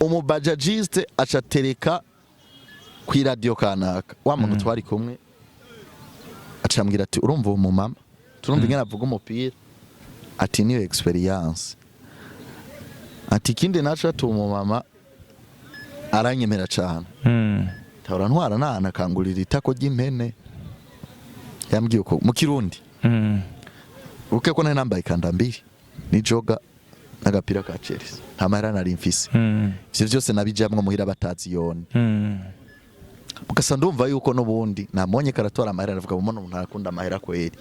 umubajajiste acha tereka kwi radio kanaka wa muntu twari kumwe acambwira ati urumva uwo mama turumva ingana avuga umupira ati niyo experience ati kindi naca tu mama aranyemera cyane tabara ntwara nana kangurira itako ry'impene yambwiye uko mu Kirundi uke ko nambaye kanda mbiri ni joga n'agapira ka Chelsea nta mahera nari mfise ivyo byose nabijamwe muhira batazi yone mugasa ndumva yuko n'ubundi namonye karatora amahera navuga ngo umuntu ntarakunda amahera kweri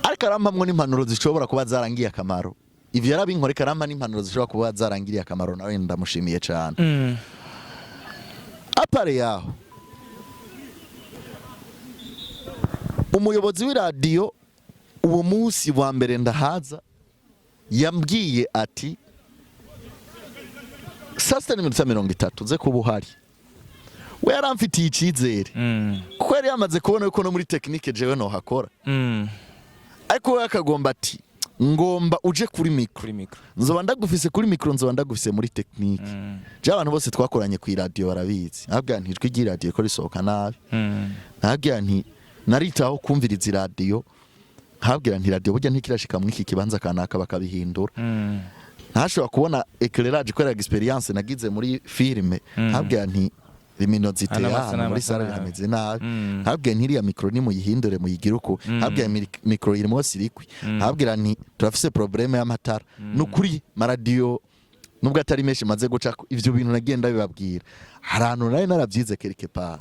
ariko arampamwe n'impanuro zishobora kuba zarangiye akamaro ivyo yarabinkore karamba n'impanuro zishobora kuba zarangiriye akamaro nawe ndamushimiye cyane apare yaho umuyobozi w'iradio uwo munsi wa mbere ndahaza yambwiye ati sasa ni 30 ze kuba uhari we yaramfitiye icizere kuko yari yamaze kubona yuko no muri technique jewe no hakora ariko we akagomba ati ngomba uje kuri micro nzoba ndagufise kuri micro nzoba ndagufise muri technique je abantu bose twakoranye ku radio barabizi nabwo ntijwi ry'iradio ko risohoka nabi nabwo nti naritaho kumviriza radio habwira nti radio burya ntikirashika mu iki kibanza kanaka bakabihindura ntashobora kubona éclairage ko experience nagize muri filme habwira nti luminosité muri sala hameze nabi habwira nti iriya micro ni muyihindure muyigira uko habwira micro irimo sirikwi habwira nti turafise problème y'amatara nukuri maradio nubwo atari menshi maze guca ivyo bintu nagenda bibabwira harantu nayo naravyize quelque part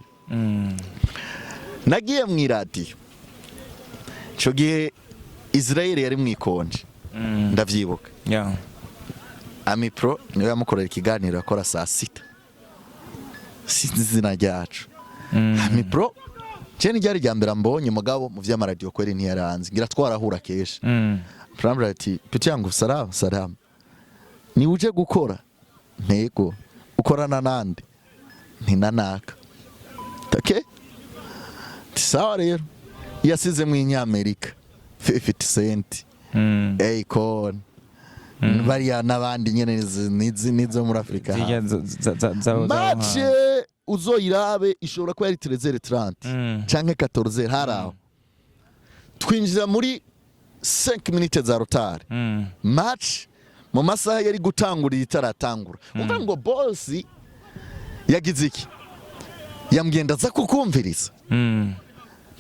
nagiye mu radio cyo gihe Israel yari mwikonje ndavyibuka Ami Pro niwe yamukorera ikiganiro akora saa 6 sinzina ryacu Ami Pro cyane ryari ryambera mbonye mugabo mu vy'amaradio kweri ntiyaranze ngira twarahura kesha Prambra ati piti yangu salam ni uje gukora ntego ukorana nande ntinanaka okay sawa rero yasize mu Nyamerika 50 cent Akon bariya nabandi nyene nizo muri Afrika match uzoirabe ishobora kuba ari 13:30 canke 14 haraho twinjira muri 5 minutes za retard match mu masaha yari gutangurira itaratangura umva ngo boss yagize iki yamgenda za kukumviriza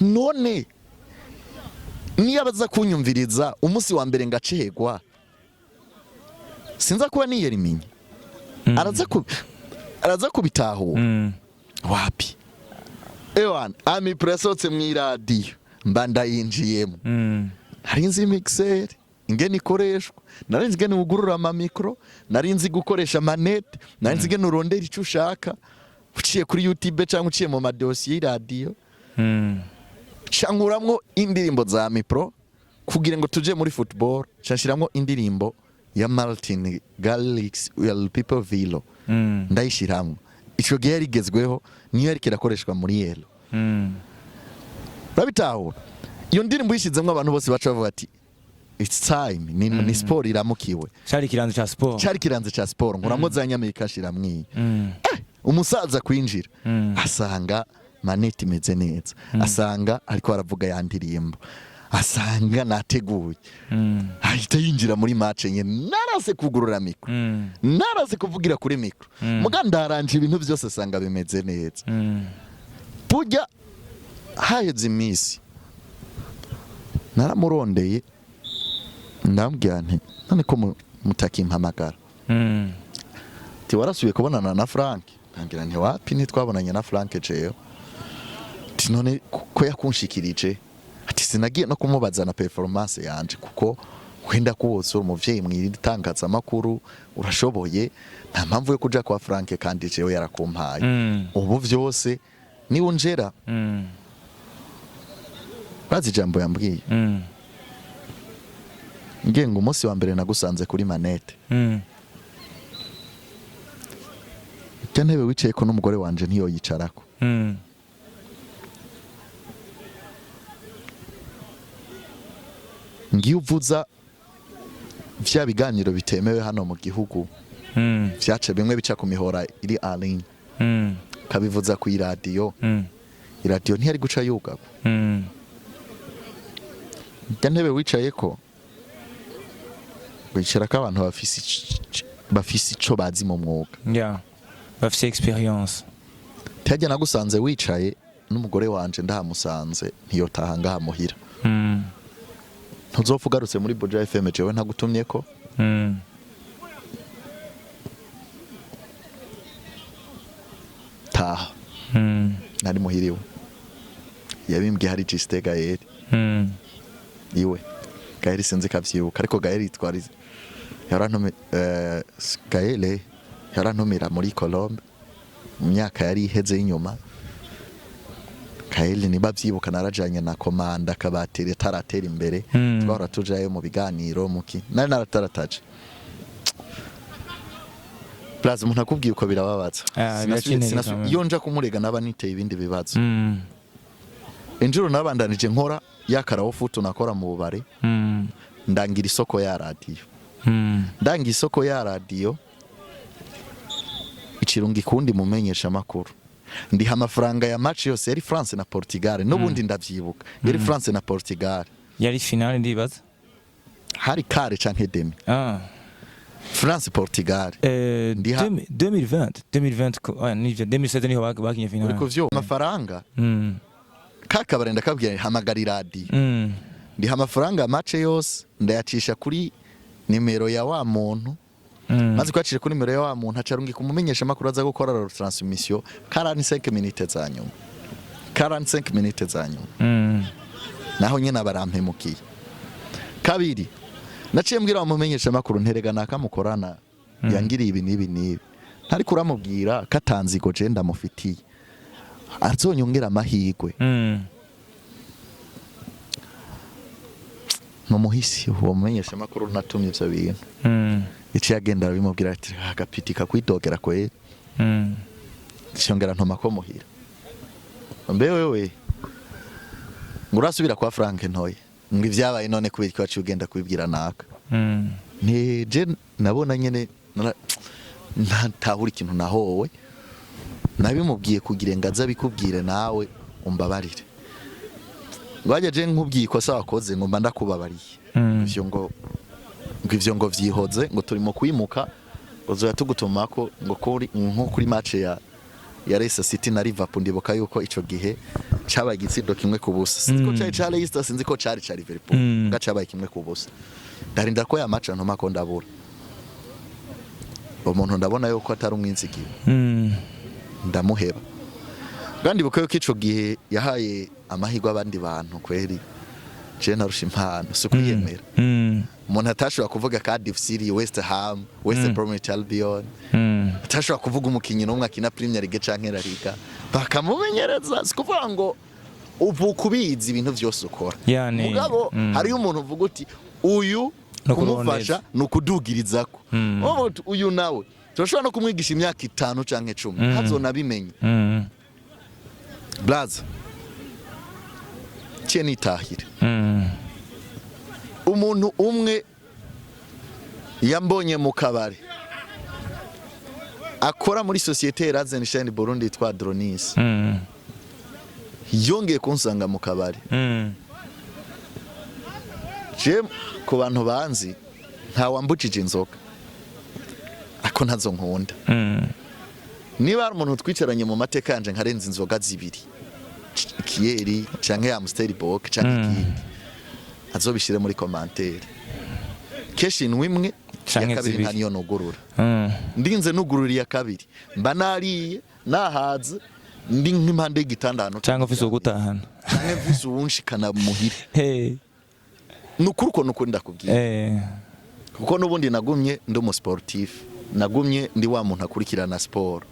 none niyabaza kunyumviriza umunsi wa mbere ngacegwa sinza kuba niyeriminye araza kubitahura wapi ewan ami presotse mw'iradiyo mba ndayinjiyemo narinzi mixer ingene ikoreshwa narinzi ingene ugurura amamikro narinzi gukoresha manete narinzi ingene urondera icyo ushaka uciye kuri YouTube cyangwa uciye mu madosiye y'iradiyo canguramwo indirimbo za Mipro kugira ngo tuje muri football canshyiramwo indirimbo ya Martin Garrix Real People Vilo ndayishiramwo ico gihe yarigezweho niyo yariko irakoreshwa muri Yelo babitahura iyo ndirimbo yishizemwo abantu bose baca bavuga ati it's time ni sport iramukiwe cyari kiranze cha sport nkuramwo za Nyamerika shiramwi umusaza kwinjira asanga maneti imeze neza asanga ariko aravuga ya ndirimbo asanga nateguye ahita yinjira muri match nyene narase kugurura mikro narase kuvugira kuri mikro muganda aranje ibintu byose asanga bimeze neza burya haheze imisi naramurondeye ndambwira nti none ko mutakimpamagara ti warasubiye kubonana na Frank ndambwira nti wapi ntitwabonanye na Frank jeyo ti none ko yakunshikirije ati sinagiye no kumubaza na performance yanje kuko wenda kuwose umuvyeyi mwiritangaza makuru urashoboye nta mpamvu yo kuja kwa Frank kandi jeyo yarakumpaye ubu vyose ni unjera bazi jambo yambwiye ngengo umunsi wa mbere nagusanze kuri manete ntebe wicaye ko n'umugore wanje ntiyo yicarako ngiye uvuza vya biganiro bitemewe hano mu gihugu vyace bimwe bica ku mihora iri aline kabivuza ku iradiyo iradiyo ntiyari guca yugabo ntebe wicaye ko wicara ko abantu bafise ico bazi mu mwuga bafise experience tajya nagusanze wicaye n'umugore wanje ndahamusanze ntiyotaha ngaha muhira ntuzopfa ugarutse muri Boja FM jewe ntagutumye ko taha nari muhiriwe yabimbwiye hari Jiste Gaël iwe Gaël sinzi kavyibuka ariko Gaël yitwarize Gaël yarantumira muri Colombe mu myaka yari iheze inyuma Gaël niba byibuka narajanye na komanda kabatire taratera imbere twara tujaye mu biganiro muki nari naratarataje Plaza umuntu akubwiye uko birababaza iyo nja kumurega naba niteye ibindi bibazo injuro nabandanije nkora yakaraho futu nakora mu bubare ndangira isoko ya radio ndangira isoko ya radio Ichirungi kundi mumenyesha makuru ndiha amafaranga ya match yose yari France na Portugal n'ubundi ndavyibuka yari France na Portugal yari finale ndibaza hari kare canke demi France Portugal ndiha 2020 nivyo 2007 niho bakinye finale uriko vyo amafaranga kakabarenda kabwiye hamagara radio ndiha amafaranga match yose ndayacisha kuri nimero ya wa muntu maze kwacire kuri nimero ya wa muntu acarungi kumumenyesha makuru aza gukora transmission 45 minutes za nyuma 45 minutes za nyuma naho nyene abarampemukiye kabiri naciye mbwira umumenyesha makuru nterega nakamukorana yangiriye ibi nibi ntari kuramubwira katanzigo je ndamufitiye azonyongera amahigwe numuhisi uwo mumenyesha makuru natumye ivyo bintu ici agenda bimubwira ati agapiti kakwidogera kwe cyongera ntoma ko muhira mbe wewe ngurasubira kwa Frank ntoye ngo ivyabaye none kubiri kwacu ugenda kubibwira naka ni je nabona nyene ntahuri ikintu nahowe nabimubwiye kugira ngo aza bikubwire nawe umbabarire baje je nkubwiye ko sawa koze ngo mba ndakubabariye ivyo ngo vyihoze ngo turimo kwimuka uzoya tugutumako ngo kuri nko kuri match ya Leicester City na Liverpool ndibuka yuko ico gihe cabaye igitsindo kimwe ku busa sinzi ko cari Leicester sinzi ko cari Liverpool gacabaye kimwe ku busa ndarinda ko ya match ntomako ndabura umuntu ndabona yuko atari umwinzigiye ndamuheba kandi buko yuko ico gihe yahaye amahirwe abandi bantu kweri je narusha impano si kwiyemera umuntu atashobora kuvuga Cardiff City, West Ham, West Bromwich Albion atashobora kuvuga umukinyi n'umwe akina Premier League canke La Liga bakamumenyereza sikuvuga ngo ubu kubizi ibintu byose ukora mugabo hariyo umuntu uvuga uti uyu kumufasha nukudugirizako uyu nawe turashobora no kumwigisha imyaka 5 canke 10 hazonabimenye blaza cyeni tahire umuntu umwe yambonye mu kabari akora muri societe Razenshine Burundi yitwa Dronis yongeye kunsanga mu kabari je ku bantu banzi nta wambukije inzoga ako ntazo nkunda niba ari umuntu twicaranye mu mateka yanje nkarenza inzoga zibiri Kieri canke Amstel Bock canke ikindi azobishire muri commentaire keshi nwimwe ya kabiri ntaniyo nugurura ndinze nugurura ya kabiri mba nariye nahaze ndi nk'impande y'igitandano cyangwa ufise ugutahana canke mfise uwunshikana muhire nukuruko nukunda kubwira kuko nubundi nagumye ndi umu sportif nagumye ndi wa muntu akurikirana sport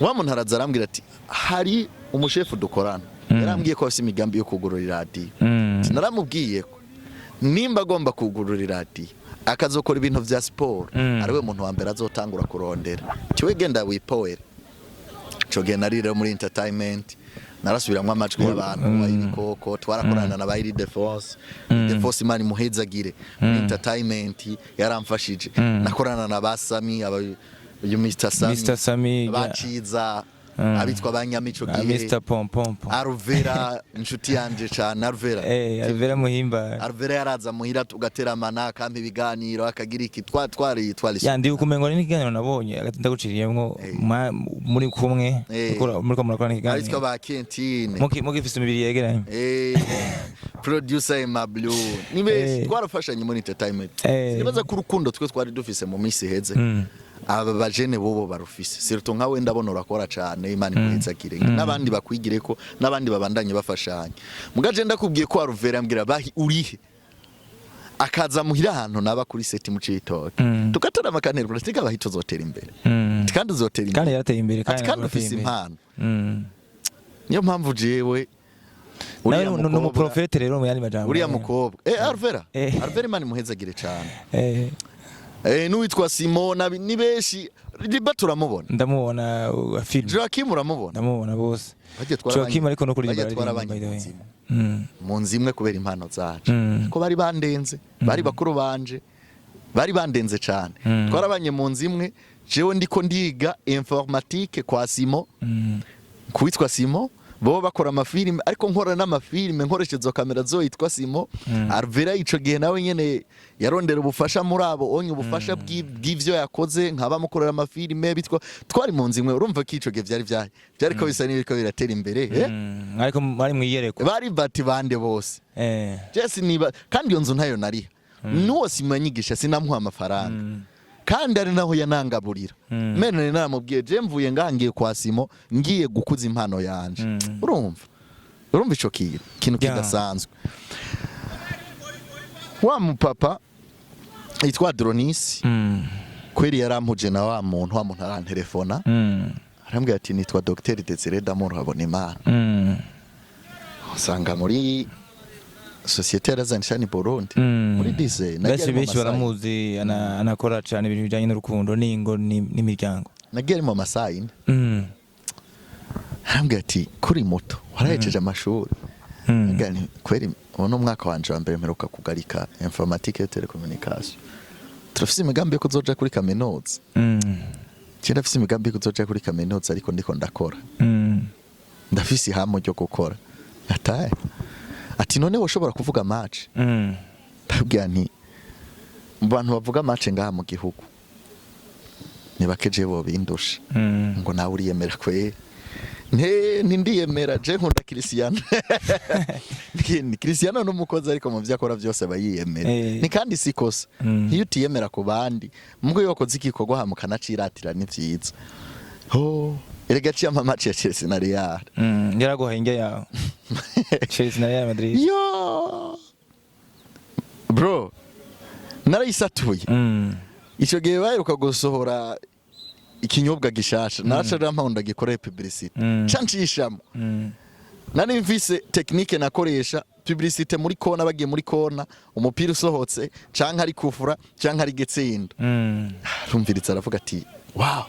wa muntu araza arambwira ati hari umushefu dukorana yarambwiye ko afite imigambi yo kugurura radio naramubwiye ko nimba agomba kugurura radio akazokora ibintu vya sport ariwe muntu wa mbere azotangura kurondera cyo genda wipower cyo genda rero muri entertainment narasubiramwe amajwi y'abantu bayibikoko twarakorana na bayiri defense imani muhezagire entertainment yaramfashije nakorana na basami uyu Mr Sami baciza abitwa banyamico gihe Mr Pompom Arvera inshuti yanje cyane Arvera muhimba Arvera yaraza muhira tugatera mana kambi biganiro akagira iki twari yandi ukumengo ni kiganiro nabonye agatinda guciriyemwo muri kumwe muri ko murakora ikiganiro ariko ba Kentine mugifise imibiri yegeranye producer Emma Blue nibe twarafashanye muri entertainment nibaza ku rukundo twe twari dufise mu misi heze aba bajene bobo barufise sirto nka wenda bono rakora cyane Imana imwizagire nabandi bakwigire ko nabandi babandanye bafashanya mugaje ndakubwiye ko Aruvera ambwira bahi urihe akaza muhira ahantu naba kuri seti mu citoke tukatara makanero kurasika bahito zotera imbere kandi zotera imbere kandi yarateye imbere kandi ufise impano niyo mpamvu jewe uriya no profete rero mu yandi majambo uriya mukobwa Aruvera Imana imwizagire cyane n'uwitwa Simona ni beshi riba turamubona ndamubona film Joachim uramubona ndamubona bose Joachim ariko no kuri mu nzimwe kubera impano zacu ko bari bandenze bari bakuru banje bari bandenze cyane twarabanye mu nzimwe jewe ndiko ndiga informatique kwa Simo kuwitwa Simo bo bakora amafilime ariko nkora n'amafilime nkoresheje kamera zo yitwa Simo Arvera ico gihe nawe nyene yarondera ubufasha muri abo onye ubufasha bw'ivyo yakoze nkaba mukorera amafilime bitwa twari mu nzimwe urumva ko ico gihe byari ko bisa n'ibiko biratera imbere ariko bari mwiyereko bari bati bande bose Jesse niba kandi iyo nzu ntayo nari nuwo simanyigisha sinamuha amafaranga kandi ari naho yanangaburira mene naramubwiye je mvuye ngangiye kwa Simo ngiye gukuza impano yanje urumva ico kintu kidasanzwe wa mupapa yitwa Dronis kweri yarampuje na wa muntu arantelefona arambwira ati nitwa Dr Desire Damoro Habonimana usanga muri societe Razenshine Burundi muri design benshi baramuzi anakora cyane ibintu bijanye n'urukundo n'ingo n'imiryango nagiye mu masayine arambwira ati kuri moto warahejeje amashuri ngani kweri uno mwaka wanje wa mbere mperuka kugarika informatique et telecommunication turafise imigambi yo kuzoja kuri kaminuza cyenda afise imigambi yo kuzoja kuri kaminuza ariko ndiko ndakora ndafise ihamo ryo gukora ataye ati none woshobora kuvuga match ndabwira nti abantu bavuga match ngaha mu gihugu nibakeje bo bindusha ngo nawe uriyemera kwe ndiyemera je nkunda Cristiano ni Cristiano n'umukozi ariko mu vyakora byose bayiyemera ni kandi sikosa iyo utiyemera ku bandi mubwo yokoze igikorwa hamukana ciratira ni vyiza erega ci amamatch ya Chelsea na Real yaraguhaye inge yawe Chelsea na Real Madrid yo bro narayisatuye ico gihe baheruka gusohora ikinyobwa gishasha naraca mpunda gikoreye publicity cancishamo nari mvise technique nakoresha publicity muri kona bagiye muri kona umupira usohotse canka ari kufura canka ari getsinda rumviritse aravuga ati wow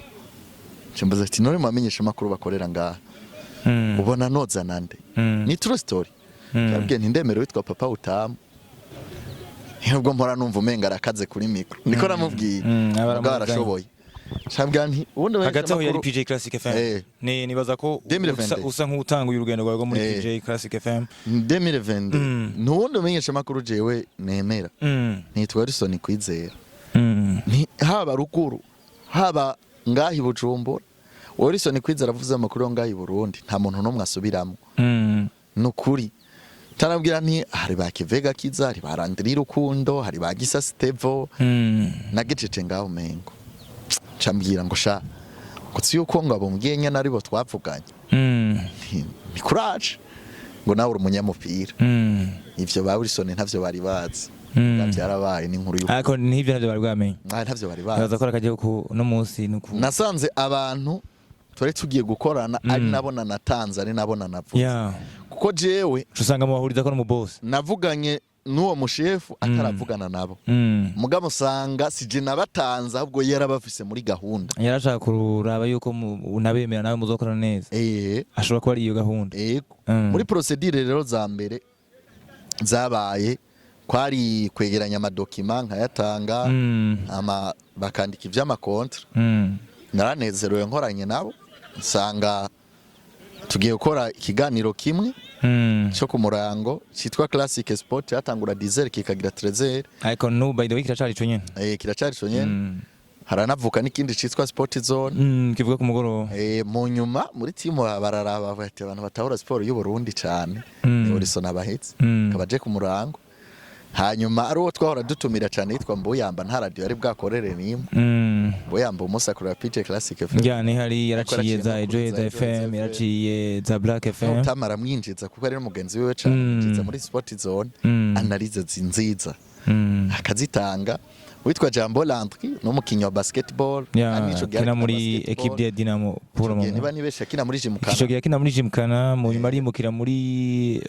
cyambaza ati none mamenyesha makuru bakorera ngaha ubona noza nande ni true story cyabwiye ntindemere witwa Papa Utamu nubwo mpora numva umenga arakaze kuri micro niko namubwiye barashoboye cyabwiye nti ubundi hagati aho yari PJ Classic FM nibaza ko usa nk'utanguye urugendo rwawe muri PJ Classic FM 2020 nubundi umenyesha makuru jewe nemera nitwa Wilson Kwizera ni haba rukuru haba ngahi Bujumbura Wilson Kwizera avuze amakuru ngahi Burundi nta muntu no mwasubiramo nukuri tarabwira nti hari ba Kivega Kiza hari ba Randri Rukundo hari ba Gisa Stevo na gecece ngaho mengo cambwira ngo sha kutsi yuko ngabo mugenya naribo twavuganye ni courage ngo nawe umunyamupira ivyo ba Wilson ntavyo bari bazi byarabaye ni nkuru y'uko ariko nivyo ntavyo bari bwamenye ntavyo bari bazi bazakora kaje ku no munsi nuko nasanze abantu twari tugiye gukorana ari nabona natanze ari nabona navuze kuko jewe usanga mu bahuriza ko no mu boss navuganye n'uwo mushefu ataravugana nabo mugabo usanga sije nabatanze ahubwo yarabafise muri gahunda yarashaka kuraba yuko unabemera nawe muzokorana neza ashobora kuba ari iyo gahunda muri procedure rero za mbere zabaye kwari kwegeranya amadokima nkayatanga bakandika ivy'amakontra naranezerewe nkoranye nabo nsanga tugiye gukora ikiganiro kimwe cyo ku murango cyitwa Classic Sport yatangura 10 kikagira 13 ariko no by the way kiracari cyo nyene kiracari cyo nyene haranavuka n'ikindi cyitwa Sport Zone kivuga ku mugoro mu nyuma muri timu bararaba bati abantu batahora sport y'u Burundi cyane ni Wilson abahetse kabaje ku murango hanyuma ari uwo twahora dutumira cyane yitwa Mbuyamba nta radio yari bwakorere nimwe Mbuyamba umusakura PJ Classic FM yani hari yaraciye za Joy FM yaraciye za Black FM utamara mwinjiza kuko ari n'umugenzi wiwe cyane yinjiza muri Sport Zone analize zinziza akazitanga witwa Jambo Landry n'umukinyi wa basketball anico kina muri equipe de Dinamo pour le moment niba nibesha kina muri Gymkhana ico kina muri Gymkhana mu mari mukira muri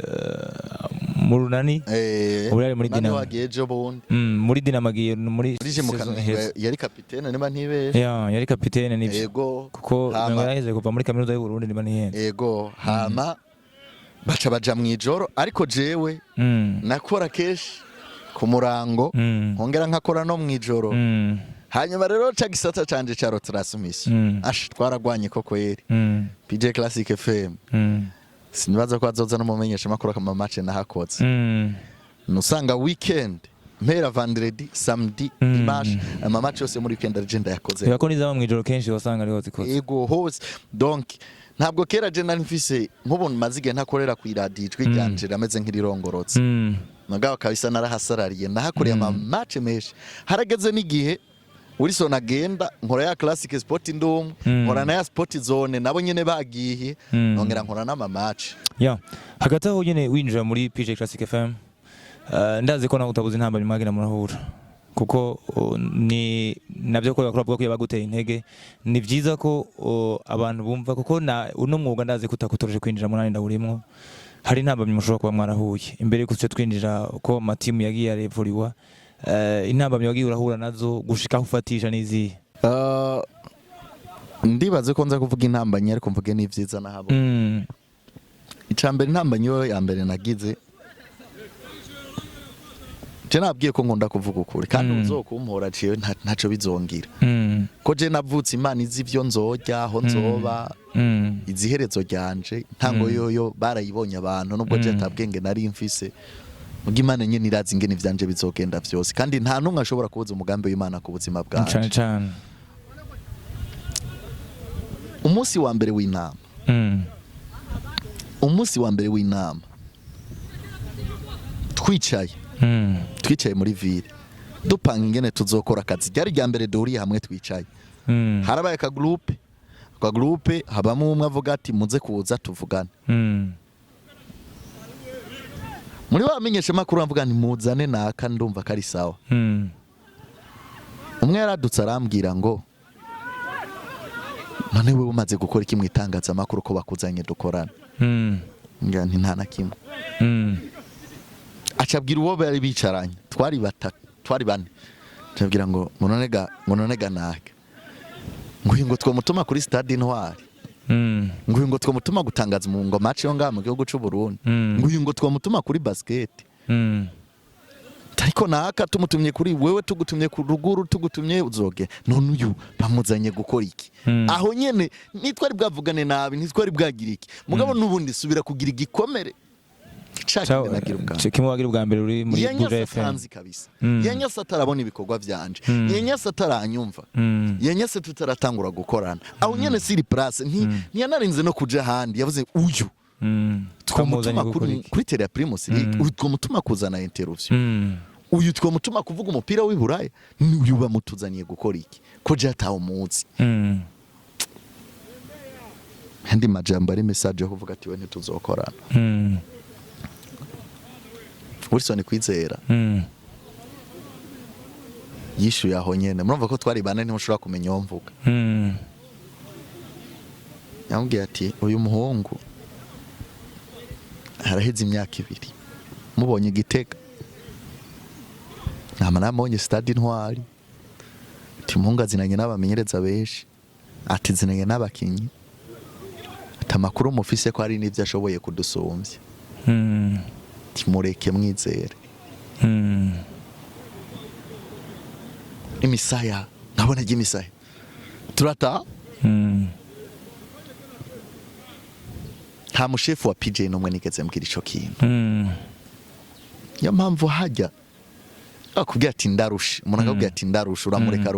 Murunani urari muri Dinamo wagiye Jobond muri Dinamo agiye muri Gymkhana yari kapitene niba ntibesha yari kapitene nivyo yego kuko yaraheze kuva muri kaminuza y'u Burundi niba ntihende yego hama baca baja mwijoro ariko jewe nakora keshi ku murango nkongera nkakora no mwijoro hanyuma rero ca gisata canje ca retransmission twaragwanye koko yeri PJ Classic FM sinibaza ko azoza no mumenyesha makuru kama match nahakoze nusanga weekend mpera vendredi samedi dimanche ama match yose muri weekend agenda yakoze yako nizaba mwijoro kenshi wasanga ariho zikoze yego hose donc ntabwo kera je nari mfise nk'ubuntu mazige ntakorera ku radio ijwi ryanje rameze nk'irirongorotse nagaho kabisa narahasarariye nahakoreye ama match menshi harageze n'igihe Wilson agenda nkora ya Classic Sport ndum nkora na ya Sport Zone nabo nyene bagiye nongera nkora n'ama match hagati aho nyene winjira muri PJ Classic FM ndazi ko nawe utabuze intamba nyumagina murahura kuko ni nabyo ko bakora ko yabaguteye intege ni byiza ko abantu bumva kuko na uno mwuga ndazi kutakutoroje kwinjira munani ndawurimo hari intamba mushobora kuba mwarahuye imbere kucyo twinjira ko amatimu yagiye arevuriwa intamba yagiye urahura nazo gushika ufatisha nizi ndibaze ko nza kuvuga intamba nyari kumvuge n'ivyiza nahabo icambere intamba nyo ya mbere nagize je nabwiye ko nkunda kuvuga ukuri kandi uzokumpora ciye ntaco bizongira ko je navutse imana izi ivyo nzorya aho nzoba iziherezo ryanje ntango yoyo barayibonye abantu nubwo je atabwenge nari mfise ubwo imana nyene irazi ingene ivyanje bizogenda vyose kandi nta numwe ashobora kubuza umugambi w'Imana ku buzima bwanje cyane umunsi wa mbere w'inama umunsi wa mbere w'inama twicaye muri ville dupanga ingene tuzokora akazi ryari rya mbere duhuriye hamwe twicaye harabaye ka groupe habamo umwe avuga ati muze kuza tuvugane muri bamenyesha makuru avuga nti muzane naka ndumva kari sawa umwe yaradutse arambwira ngo none wewe umaze gukora iki mwitangaza makuru ko bakuzanye dukorana ngira nti nta na kimwe acabwira uwo bari bicaranye twari bane acabwira ngo munonega naka ngo twomutuma kuri stade Intwari ngo twomutuma gutangaza mu ngo match yo ngaha mu gihugu cy'u Burundi ngo twomutuma kuri basket ariko naka tumutumye kuri wewe tugutumye ku ruguru tugutumye uzoge none uyu bamuzanye gukora iki aho nyene nitwari bwavugane nabi nitwari bwagira iki mugabo nubundi subira kugira igikomere kimwe wagira ubwa mbere uri muri Buja FM kabisa yenyase atarabona ibikorwa byanje yenyase ataranyumva yenyase tutaratangura gukorana aho nyene siri place ntiyanarinze no kuja handi yavuze uyu twamutuma kuri Tele Primus uyu twamutuma kuzana interview uyu twamutuma kuvuga umupira w'Iburaya uyu bamutuzaniye gukora iki ko je atawo muzi handi majambo ari message yo kuvuga ati we ntituzokorana Wilson Kwizera yishuye aho nyene murumva ko twari bane ntimushobora kumenya uwo mvuga yambwiye ati uyu muhungu haraheze imyaka 2 mubonye Gitega namubonye stade Intwari ati muhungu azinanye n'abamenyereza benshi ati zinanye n'abakinyi ati amakuru mufise ko ari n'ivyo ashoboye kudusumbya mureke mwizere imisaya nabona imisaya turata nta mushefu wa PJ n'umwe nigeze mbwira ico kintu ya mpamvu hajya akubwira ati ndarusha umuntu akubwira ati ndarusha uramureka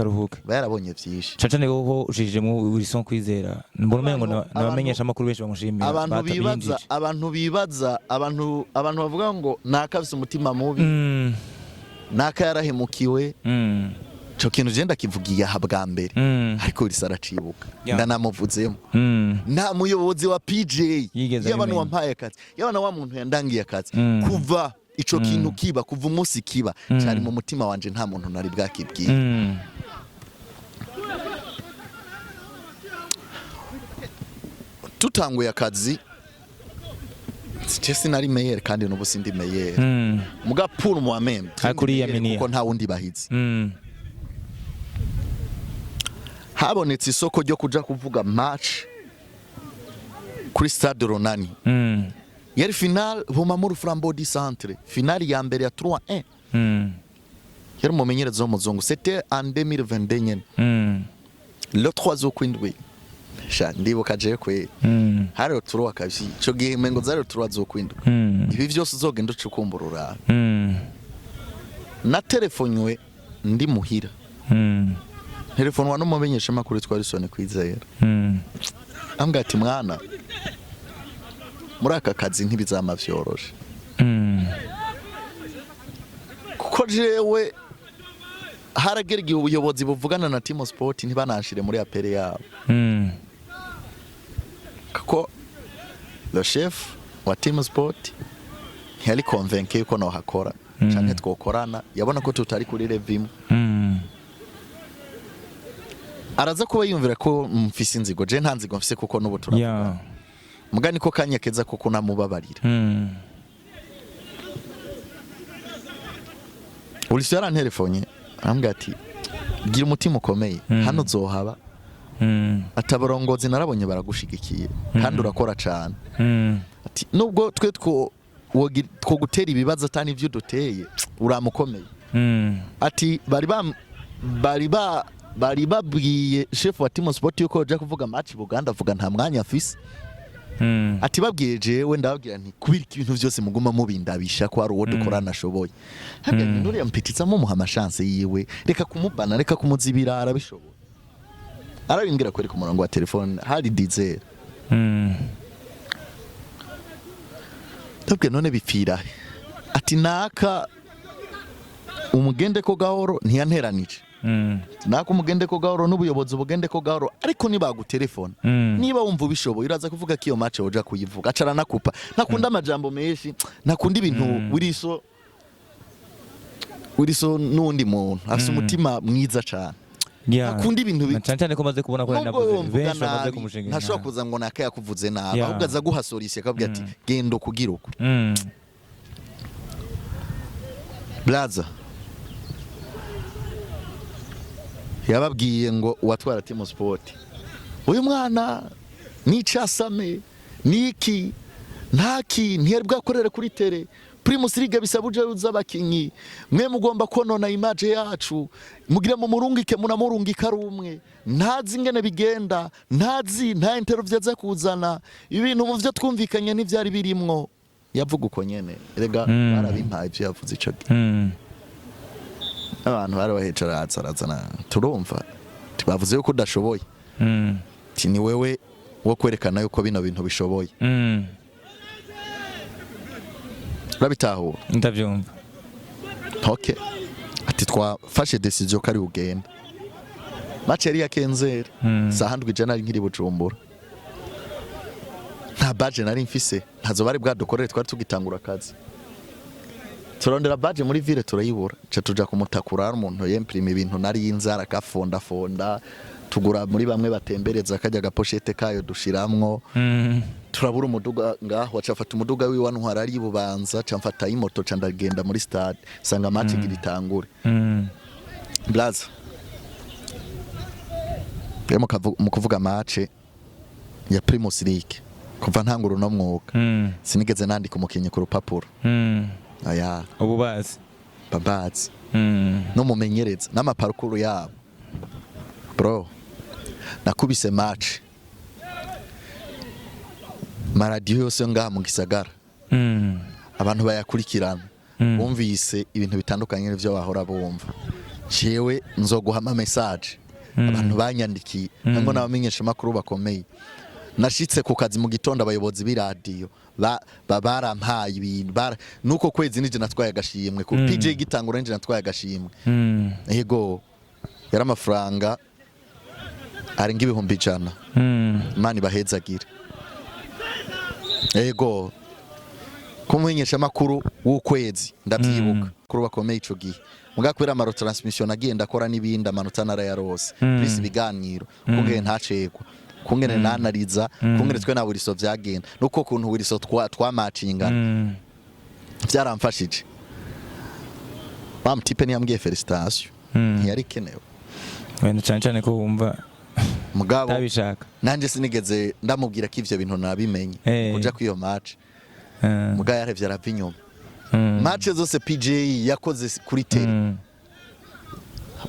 ruhuka bayarabonye vyinshi cacane ko ushije mu Wilson Kwizera mbona umengo nabamenyesha amakuru benshi bamushimira abantu bibaza abantu bavuga ngo nakafise umutima mubi naka yarahemukiwe cyo kintu je ndakivugiye aha bwa mbere ariko risaracibuka ndanamuvuzemo nta muyobozi wa PJ y'abantu wampaye akazi y'abana wa muntu yandangiye akazi kuva ico kintu kiba kuva umunsi kiba cyari mu mutima wanje nta muntu nari bwakibwiye tutanguye akazi Chesi nari meyer kandi n'ubu sindi meyer mugapura mu amem kuko nta wundi bahizi habonetse isoko ryo kuja kuvuga match kuri Stade Runani yari final Bumamuru Flambeau du Centre finale ya mbere ya 3-1 yari mumenyereza w'umuzungu c'était en 2022 nyene le 3 okwindwi sha ndibuka je kwe hari turuwa kabisi cyo gihe mengo zari turuwa zokwindwi ibi byose uzogenda ucukumburura na telefonywe ndi muhira telefonwa no mumenyesha makuru twari Wilson Kwizera ambwa ati mwana muri aka kazi ntibizama vyoroshe kuko jewe haragera igihe ubuyobozi buvugana na Timo Sport ntibanashire muri apere yabo kuko le chef wa Timo Sport ntiyari convaincu ko no hakora cyane twokorana yabona ko tutari kuri revimo araza kuba yumvira ko mfise inzigo je nta nzigo mfise kuko n'ubu turavuga mugani ko kanya keza kuko namubabarira Ulisi yarantelefone ambwa ati gira umutima ukomeye hano zohaba atabarongozi narabonye baragushigikiye kandi urakora cyane ati nubwo twe two gutera ibibazo atani ivyo duteye uramukomeye ati bari babwiye chef wa Timo Sport yuko aje kuvuga match Buganda avuga nta mwanya afise ati babwiye jewe ndababwira nti kubira ibintu byose muguma mubindabisha ko ari uwo dukorana ashoboye habya nuri yampititsamo muha chance yiwe reka kumubana reka kumuzibira arabishoboye arabingira kweri ku murongo wa telefone hari Dizel ntabwo none bipfira ati naka umugende ko gahoro ntiyanteranije naka umugende ko gahoro n'ubuyobozi ubugende ko gahoro ariko nibagutelefona niba wumva ubishoboye uraza kuvuga ko iyo match woja kuyivuga acara nakupa nakunda amajambo menshi nakunda ibintu wiriso nundi muntu afite umutima mwiza cyane nakunda ibintu cyane ko maze kubona ko navuze benshi bamaze kumushinga ntashobora kuza ngo naka yakuvuze nabi ahubwo aza guhasorisi akabwira ati gendo kugira uko blaza yababwiye ngo watwara Timo Sport uyu mwana nicasame niki ntaki ntiyari bwakorere kuri tele Primus League bisaba uje uzabakinyi mwe mugomba konona image yacu mugira mu murungike munamurungika rumwe ntazi ingene bigenda nta interview za kuzana ibintu mu byo twumvikanye n'ivyari birimwo yavuga uko nyene rega barabimpaye byo yavuze ico abantu bari bahecara atsarazana turumva tibavuze yuko udashoboye ti ni wewe wo kwerekana yuko bino bintu bishoboye urabitahura ndavyumva okay ati twafashe decision kari ugenda match yari ya Kenzera sahandwi jana nkiri Bujumbura nta badge nari mfise ntazo bari bwadukorere twari tugitangura akazi turondera badge muri ville turayibura ca tuja kumutakura umuntu yemprime ibintu nari inzara gafonda tugura muri bamwe batembereza kajya gapochete kayo dushiramwo turabura umuduga ngaho acafata umuduga wiwe wantwara ari Bubanza camfata imoto ca ndagenda muri stade sanga match igitangure blaza yemo mukuvuga match ya Primus League kuva ntanguru no mwuka sinigeze nandika umukinyi ku rupapuro aya ububazi babazi no mumenyereza n'amaparukuru yabo bro nakubise match maradiyo yose ngaha mu gisagara abantu bayakurikirana bumvise ibintu bitandukanye n'ivyo bahora bumva jewe nzoguhama message abantu banyandikiye ngo nabamenyesha makuru bakomeye nashitse ku kazi mu gitondo abayobozi b'iradiyo barampaye ibintu nuko kwezi nije natwaye agashimwe ku PJ gitangura nje natwaye agashimwe yego yari amafaranga arenga 100,000 mani bahezagira yego kumumenyesha makuru w'ukwezi ndabyibuka kuri bakomeye ico gihe mugakwira amaro transmission agenda akora n'ibindi amanota narayarose please biganiro kungene ntacekwa kungene nanariza kungene twe na Wilson vyagenda nuko kuntu Wilson twamatchingana byaramfashije bamtipe niyambwiye felicitation ntiyari kenewe wenda cyane ko wumva mugabo tabishaka nanje sinigeze ndamubwira ko ivyo bintu nabimenye kuja kwiyo match mugabo yarevye aravinyuma match zose PJ yakoze kuri tele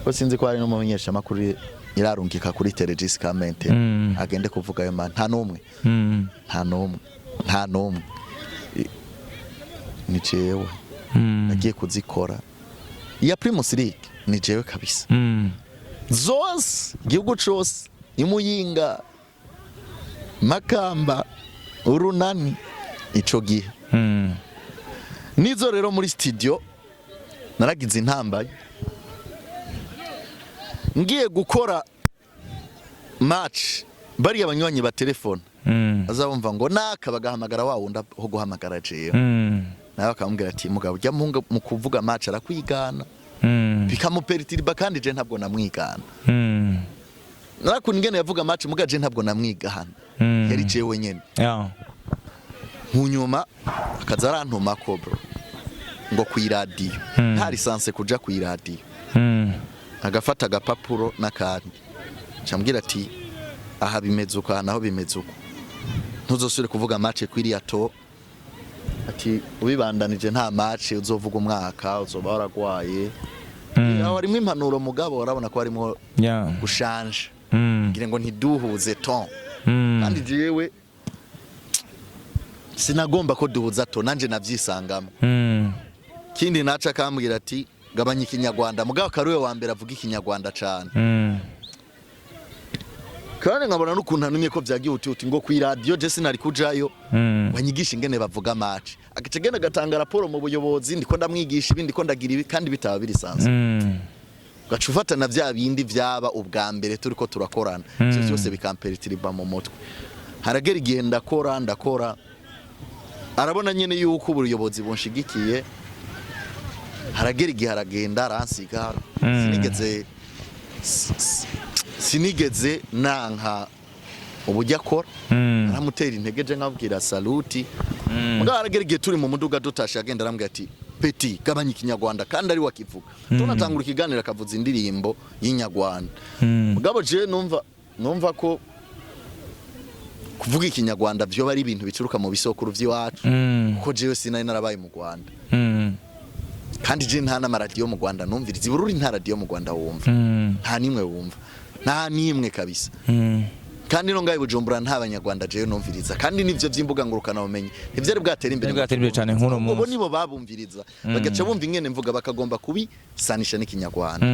ko sinzi ko ari no mumenyesha makuru irarungika kuri tele Jessica Mente agende kuvuga ayo man nta numwe ni jewe nagiye kuzikora iya Primus League ni jewe kabisa zose gihugu cose imuyinga Makamba Urunani ico gihe nizo rero muri studio naragize intambaye ngiye gukora match bari abanywanyi ba telefone azabumva ngo naka bagahamagara wa wunda ho guhamagara jewe nawe akamubwira ati mugabo ujya mu kuvuga match arakwigana bikamupertiriba kandi je ntabwo namwigana narakuni ngene yavuga match mugaje ntabwo namwigana yari jewe nyene munyuma akaza arantuma ko bro ngo kwiradiyo nta lisanse kuja kwiradiyo agafata agapapuro nakandi cyambwira ati aha bimezuka naho bimezuka ntuzosure kuvuga match kwiriya to ati ubibandanije nta match uzovuga umwaka uzoba waragwaye aho harimo impanuro mugabo warabona ko harimo gushanje ngire ngo ntiduhuze ton kandi jewe sinagomba ko duhuza to nanje navyisangamo kindi naca akambwira ati gabanya ikinyarwanda mugabo karuwe wa mbere avuga ikinyarwanda cyane kandi nkabona n'ukuntu anumye ko byagiye uti ngo ku radio je sinari kujayo wanyigisha ingene bavuga match agacegenda gatanga raporo mu buyobozi ndiko ndamwigisha ibindi ko ndagira ibi kandi bitaba birisanzwe gacufatana vya bindi vyaba ubwa mbere turiko turakorana byose bikamperitiriba mu mutwe haragera igihe ndakora arabona nyene yuko ubuyobozi bunshigikiye haragera igihe aragenda aransiga sinigeze nanka ubujya akora aramutera intege je nkabwira saluti mugabo haragera igihe turi mu muduga dutashe agenda arambwira ati Peti gabanya ikinyarwanda kandi ari wakivuga tunatangura ikiganiro akavuza indirimbo y'inyarwanda mugabo je numva ko kuvuga ikinyarwanda byo bari ibintu bicuruka mu bisokuru by'iwacu kuko jewe sinari narabaye mu Rwanda kandi je nta n'amaradiyo mu Rwanda numviriza ibururi nta radio mu Rwanda wumva nta nimwe wumva nta nimwe kabisa kandi no ngaye Bujumbura nta banyarwanda jewe numviriza kandi nivyo vy'imbuga ngurukana bumenyi ntivyari bwatera imbere cyane nk'uno munsi ubo nibo babumviriza bagaca bumva ingene mvuga bakagomba kubisanisha n'ikinyarwanda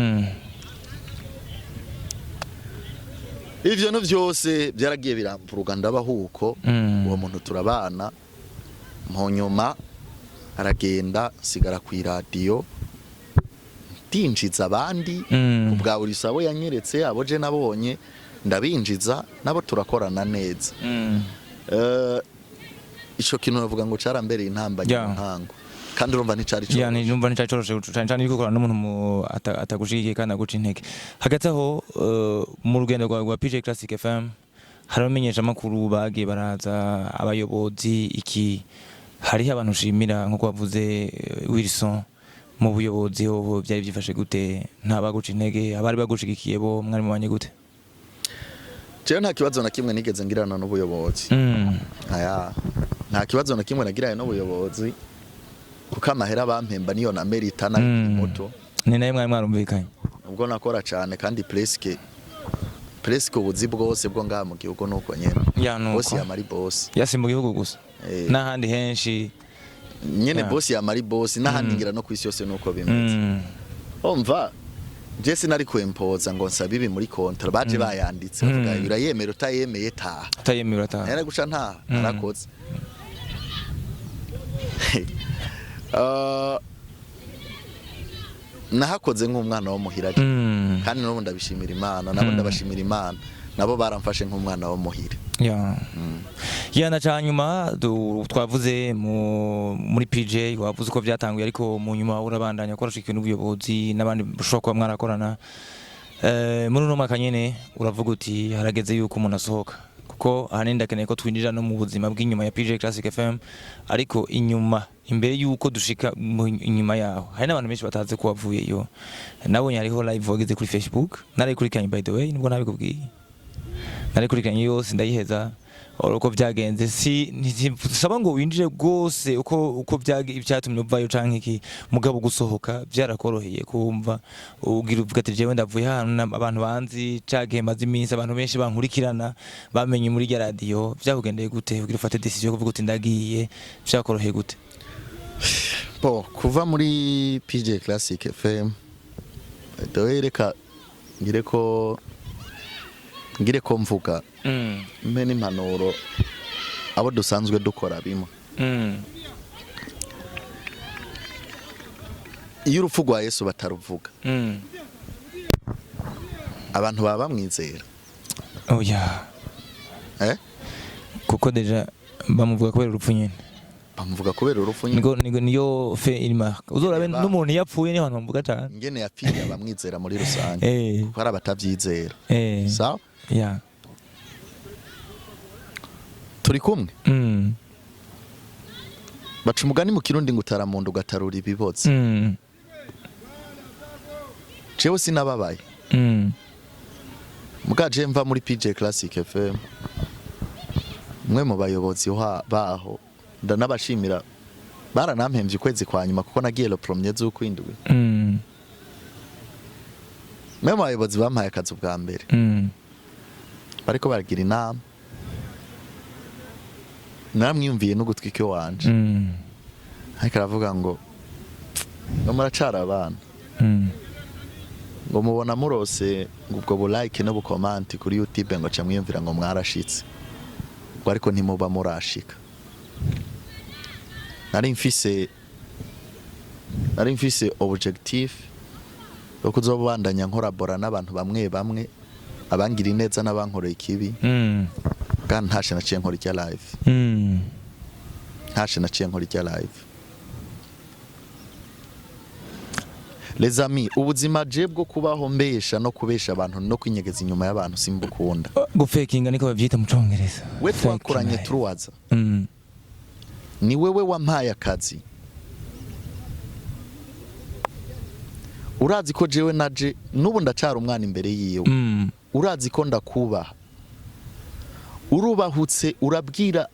ivyo no vyose byaragiye birampuruga ndabahuko uwo muntu turabana mu nyuma aragenda sigara ku radio ndinjiza abandi ubwa buri sabo yanyeretse abo je nabonye ndabinjiza nabo turakorana neza ico kintu navuga ngo carambere intambanye ntango kandi urumva nticari cyo yani numva nticari coroshe cyane bikokora n'umuntu atagushigikiye kandi aguca intege hagati aho mu rugendo rwa PJ Classic FM haramenyesha makuru bagiye baraza abayobozi iki hariho abantu ushimira nko bavuze Wilson mu buyobozi ho byari byifashe gute ntabaguca intege abari bagushigikiye bo mwari mubanye gute jewe nta kibazo na kimwe nigeze ngirana n'ubuyobozi aya nta kibazo na kimwe nagiranye n'ubuyobozi kuko amahera bampemba niyo na merita na moto ni naye mwari mwarumvikanye ubwo nakora cyane kandi presque ubuzi bwose bwo ngaha mu gihugu nuko nyene boss ya mari boss yasi mu gihugu gusa n'ahandi henshi nyene boss ya mari boss n'ahandi ngira no kwisi yose nuko bimeze umva je sinari kwempoza ngo nsabe ibi muri kontra baje bayanditse bavuga birayemera utayemeye utayemera nari guca nta narakoze nahakoze nk'umwana wo muhira kandi n'ubu ndabishimira Imana nabo ndabashimira Imana nabo baramfashe nk'umwana wo muhira na cyanyuma twavuze muri PJ wavuze ko byatanguye ariko mu nyuma urabandanya korasha ikintu ubuyobozi n'abandi bushobora kuba mwarakorana muri uno mwaka nyene uravuga uti harageze yuko umuntu asohoka kuko ahanini ndakeneye ko twinjira no mu buzima bw'inyuma ya PJ Classic FM ariko imbere yuko dushika inyuma yaho hari n'abantu benshi bataze ko wavuye yo nabonye hariho live wageze kuri Facebook nari kuri Kanye by the way nibwo nabikubwiye nari kuri Kanye yose ndayiheza uko byagenze saba ngo winjire gose uko byatumye uvayo canke iki mugabo gusohoka byarakoroheye kumva ugira uvuga ati jewe ndavuye hano abantu banzi cage maze iminsi abantu benshi bankurikirana bamenye muri radio byakugendeye gute ugira ufate decision kuvuga uti ndagiye byakoroheye gute kuva muri PJ Classic FM reka ngire ko mvuga mbe n'impanuro abo dusanzwe dukora bimwe iyo urupfu rwa Yesu bataruvuga abantu baba bamwizera kuko deja bamuvuga kubera urupfu nyene bamuvuga kubera urupfu nyene niyo fe ilma uzorabe n'umuntu yapfuye ni abantu bamuvuga cyane ngene yapfiye abamwizera muri rusange kuko ari abatavyizera sawa turi kumwe baca umugani mu kirundi ngo utaramunda ugatarura ibibozi jewe sinababaye mugaje mva muri PJ Classic FM mwe mu bayobozi baho ndanabashimira baranampemvye ukwezi kwa nyuma kuko nagiye le premier z'ukwindwi mwe mu bayobozi bampaye akazi ubwa mbere bariko baragira inama naramwiyumviye n'ugutwike wanje ariko aravuga ngo muracara abana ngo mubona murose ubwo bu like no bu comment kuri YouTube ngo camwiyumvira ngo mwarashitse ngo ariko ntimuba murashika. nari mfise objectif yo kuzobandanya nkorabora n'abantu bamwe abangira ineza n'abankoreye ikibi kandi ntashe naciye nkora icya live Les amis, ubuzima je bwo kubaho mbesha no kubesha abantu no kwinyegeza inyuma y'abantu simbukunda. Gufakinga niko bavyita mu Congereza. We twakoranye turuwaza. Ni wewe wampaye akazi. Urazi ko jewe naje nubu ndacara umwana imbere yiwe. Urazi ko ndakubaha. Urubahutse urabwira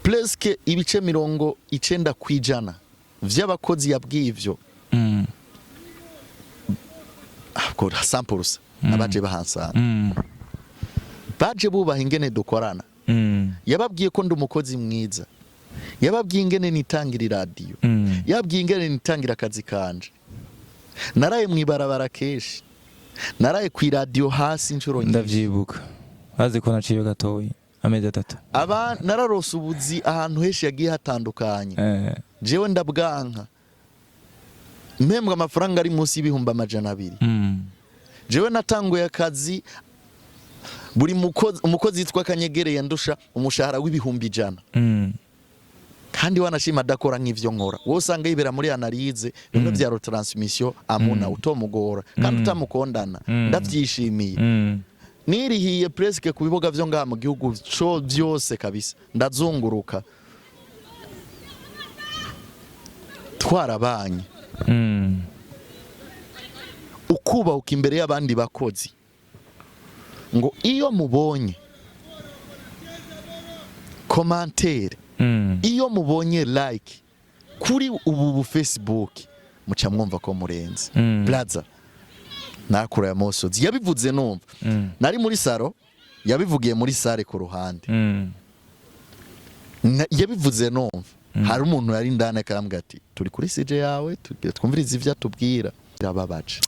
presque ibice 90 kwijana vy'abakozi yabwiye ivyo. Ko samples abaje bahansana. Baje bubaha ingene dukorana. Yababwiye ko ndi umukozi mwiza. Yababwiye ingene nitangira radio. Yababwiye ingene nitangira akazi kanje. Naraye mwibarabara keshi. Naraye ku radio hasi inshuro nyinshi. Ndavyibuka. Azi ko naciye gatoyi amezi 3. Aba nararose ubuzi ahantu heshi yagiye hatandukanye. Jewe ndabwanka. Mpembwa amafaranga ari munsi y'ibihumbi 200. Jewe natanguye akazi buri umukozi yitwa Kanyegere yandusha umushahara w'ibihumbi 100. Kandi wanashima dakora nk'ivyo nkora. Wowe usanga yibera muri analyse bimwe vya retransmission amuna utomugora kandi utamukondana ndavyishimiye. Nirihiye presque ku biboga vyo ngaha mu gihugu cyo byose kabisa ndazunguruka. Twarabanye. Ukuba ukimbere y'abandi bakozi ngo iyo mubonye commentaire iyo mubonye like kuri ubu Facebook muca mwumva ko murenze. Plaza nakura ya Mosozi yabivuze numva nari muri saro yabivugiye muri sare ku ruhande yabivuze numva hari umuntu yari ndane karambwa ati turi kuri CJ yawe twumviriza ivyo atubwira birababaje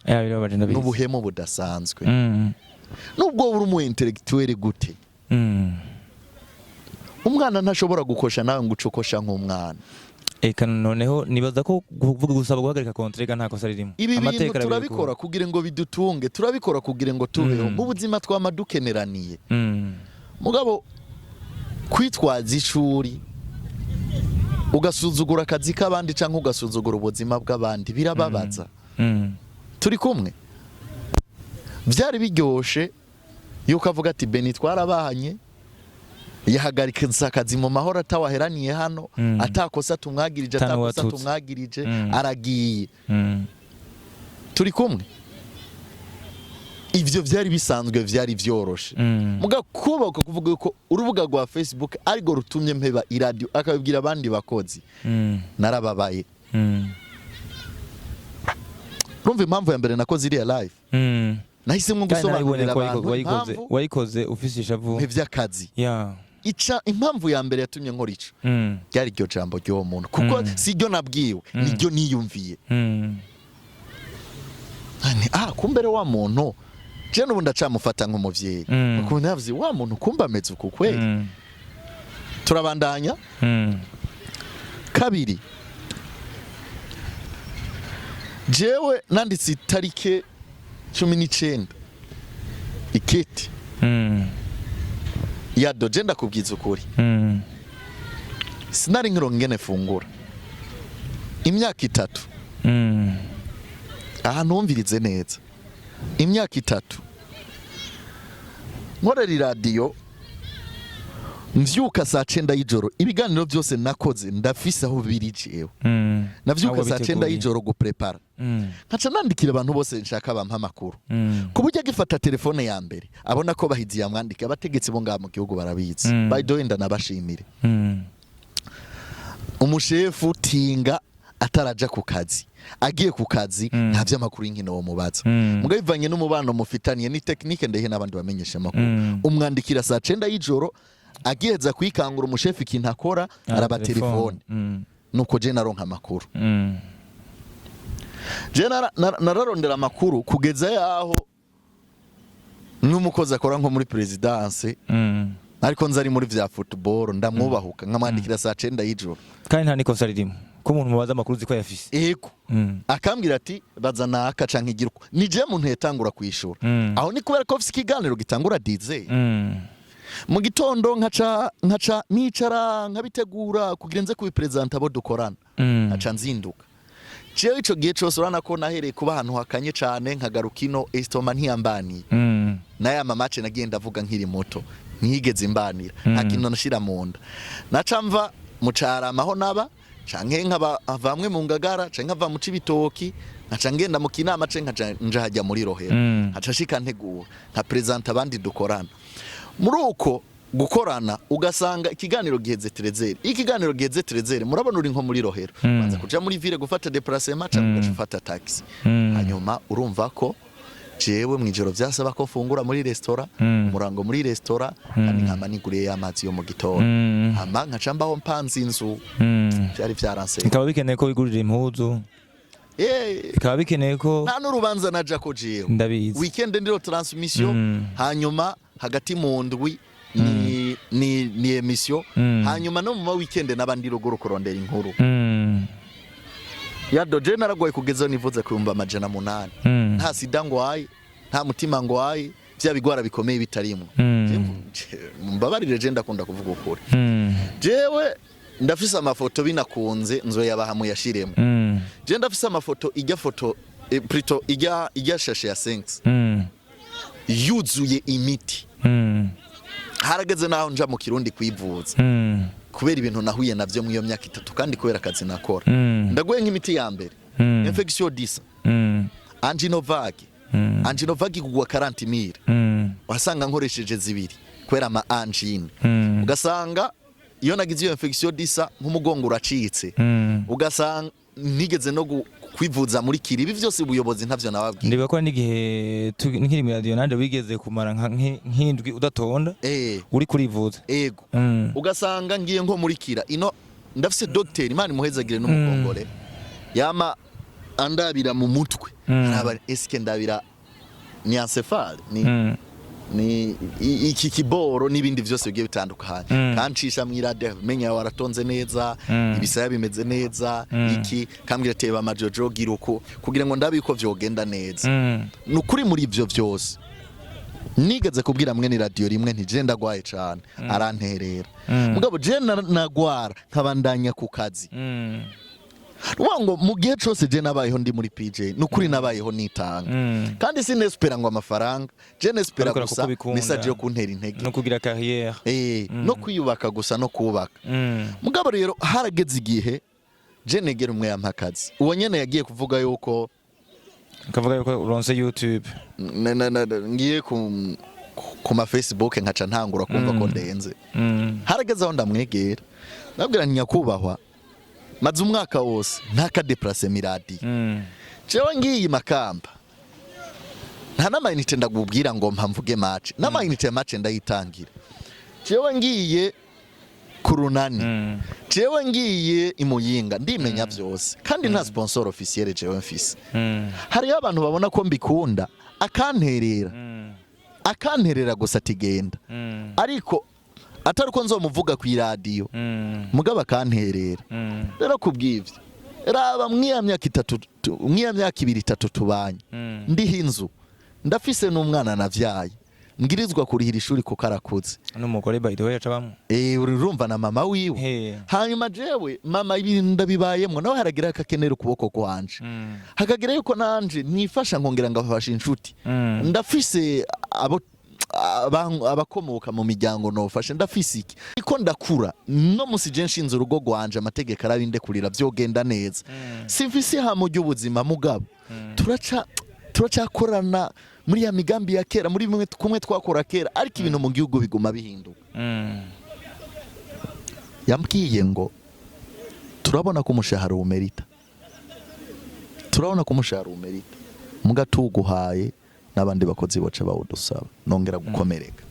n'ubuhemo budasanzwe nubwo uri mu intellectuel gute umwana ntashobora gukosha nawe ngo ucokosha nk'umwana. Eka noneho nibaza ko kuvuga gusaba guhagarika kontrega nta kosa ririmo. Amateka turabikora kugira ngo bidutunge, turabikora kugira ngo tubeho mu buzima twamadukeneraniye. Mugabo kwitwaza ishuri ugasuzugura akazi k'abandi canke ugasuzugura ubuzima bw'abandi birababaza. Turi kumwe vyari biryoshe yuko avuga ati Beni twarabahanye yahagarika akazi mu mahoro atawaheraniye hano atakosa tumwagirije atakosa tumwagirije aragiye. Turi kumwe ivyo vyari bisanzwe vyari vyoroshe. Muga kuba kuvuga ko urubuga rwa Facebook ariko rutumye mpeba iradio akabibwira abandi bakozi narababaye. Rumva impamvu ya mbere nakoze iriya live nahise mu gusobanurira abantu wayikoze ufisisha vu nk'ivy'akazi. Impamvu ya mbere yatumye nkora ico byari ryo jambo ryo muntu kuko si ryo nabwiwe niryo niyumviye. Kumbere wa muntu je n'ubu ndacamufata nk'umuvyeyi kuko navuze wa muntu kumba ameze uku kweli. Turabandanya. Kabiri jewe nanditse tarike 19 iketi ya doje ndakubwiza ukuri sinari ngirongene fungura imyaka 3 ahantu umvirize neza imyaka 3 nkorera radio mvyuka saa 9 y'ijoro ibiganiro byose nakoze ndafise aho birijewe navyuka saa 9 y'ijoro guprepara nkaca nandikira abantu bose nshaka bampa amakuru kuburyo gifata telefone ya mbere abona ko bahizi yamwandika abategetsi bo ngaha mu gihugu barabizi by the way ndanabashimire umushefu tinga ataraja ku kazi agiye ku kazi nta vy'amakuru y'inkino wo mubaza mugabivanye n'umubano mufitaniye ni technique ndehe n'abandi bamenyesha amakuru umwandikira saa 9 y'ijoro agiheza kwikangura umushefu ikintu akora araba telefone nuko je naronka amakuru. je nararondera amakuru kugeza yaho n'umukozi akora nko muri presidence ariko nzari muri vya football ndamwubahuka nkamwandikira saa 9 y'ijoro kandi nta nikosa ririmo ko umuntu mubaza amakuru ziko yafise ego akambwira ati bazana aka canke igiruko ni je muntu yatangura kwishura aho ni kubera ko ofisi ikiganiro gitangura dize mu gitondo nkaca nicara nkabitegura kugira nze kubipresenta abo dukorana nkaca nzinduka jewe ico gihe cose urana ko nahereye kuba ahantu hakanye cane nkagaruka ino estoma ntiyambaniye naya mamace nagiye ndavuga nkiri muto ntiyigeze imbanira nta kintu nashira mu nda naca mva mu Carama aho naba canke nkaba avamwe mu Ngagara canke nkava mu Cibitoki nkaca ngenda mu Kinama canke nja hajya muri Rohero nkaca shika ntegura nka presenta abandi dukorana muri uko gukorana ugasanga ikiganiro giheze Trezeri ikiganiro giheze Trezeri murabona uri nko muri Rohero banza kuja muri ville gufata déplacement canke gufata taxi hanyuma urumva ko jewe mwijoro vyasaba ko fungura muri restaurant umurango muri restaurant kandi nkama niguriye y'amazi yo mu gitondo hama nkaca mbaho mpanze inzu byari vyaranse ikaba bikeneye ko wigurira impuzu ikaba bikeneye ko nta n'urubanza naja ko jewe ndabizi weekend ndiro transmission hanyuma hagati mu ndwi ni emission hanyuma no mu weekend nabandi ruguru kurondera inkuru ya doje naragoye kugeza nivuze kumba amajana 8 nta sida ngwaye nta mutima ngwaye bya bigwara bikomeye bitarimo mbabarire je ndakunda kuvuga ukuri jewe ndafise amafoto binakunze nzo yabahamu yashiremo je ndafise amafoto ijya foto plutôt ijya shashe ya 5 yuzuye imiti harageze naho nja mu Kirundi kwivuza kubera ibintu nahuye navyo mu iyo myaka 3 kandi kubera akazi nakora ndagoye nk'imiti ya mbere infection disa anginovagi kugwa 40,000 wasanga nkoresheje zibiri kubera ama angine ugasanga iyo nagize iyo infection disa nk'umugongo uracitse ugasanga nigeze no kwivuza muri kiri ibi vyose ubuyobozi ntavyo nababwiye ndiba ko n'igihe nkiri mu radio nande wigeze kumara nk'indwi udatonda uri kurivuza ego ugasanga ngiye nko muri kira ino ndafise docteur imana muhezagire n'umugongore yama andabira mu mutwe araba eske ndabira ni encephale ni iki kiboro n'ibindi vyose bigiye bitandukanye kancisha mwirade menya waratonze neza ibisaya bimeze neza iki kambwira teba amajojo giruko kugira ngo ndabiko vyogenda neza nukuri muri ivyo vyose nigeze kubwira mwe ni radio rimwe ntije ndagwaye cyane aranterera mugabo je nagwara nkabandanya ku kazi wango mu gihe cyose je nabayeho ndi muri PJ nukuri nabayeho nitanga kandi sinespera ngo amafaranga je nespera gusa message yo kuntera intege no kugira carrière no kwiyubaka gusa no kubaka mugabo rero harageze igihe je negera umwe yampakazi uwo nyene yagiye kuvuga yuko uronse YouTube ngiye ku ma Facebook nkaca ntangura kumva ko ndenze harageze aho ndamwegera nabwira nyakubahwa maze umwaka wose ntaka déplacer miradi jewe ngiye Makamba nta namayinite ndagubwira ngo mpamvuge match namayinite match ndayitangira jewe ngiye kurunani jewe ngiye imuyinga ndimenya vyose kandi nta sponsor officiel jewe mfise hari abantu babona ko mbikunda akanterera gusa tigenda ariko atari ko nzomuvuga ku radio mugaba akanterera rero kubwivyo raba mwiyamyaka 2-3 tubanye ndiho inzu ndafise n'umwana navyaye ngirizwa kurihira ishuri ko karakuze n'umugore by the way yacabamwe urumva na mama wiwe hanyuma jewe mama ibintu ndabibayemwe nawe haragira akakenera ukuboko kwanje hakagira yuko nanje nifasha nkongera ngafasha inshuti ndafise abakomoka mu miryango nofashe ndafise iki iko ndakura no musije nshinze urugo gwanje amategeko arabinde kurira vyogenda neza simfise hamo ry'ubuzima mugabo turacakorana muri ya migambi ya kera muri kumwe twakora kera ariko ibintu mu gihugu biguma bihinduka yambwiye ngo turabona ko umushahara umerita mugatuguhaye n'abandi bakozi boca bawudusaba nongera gukomereka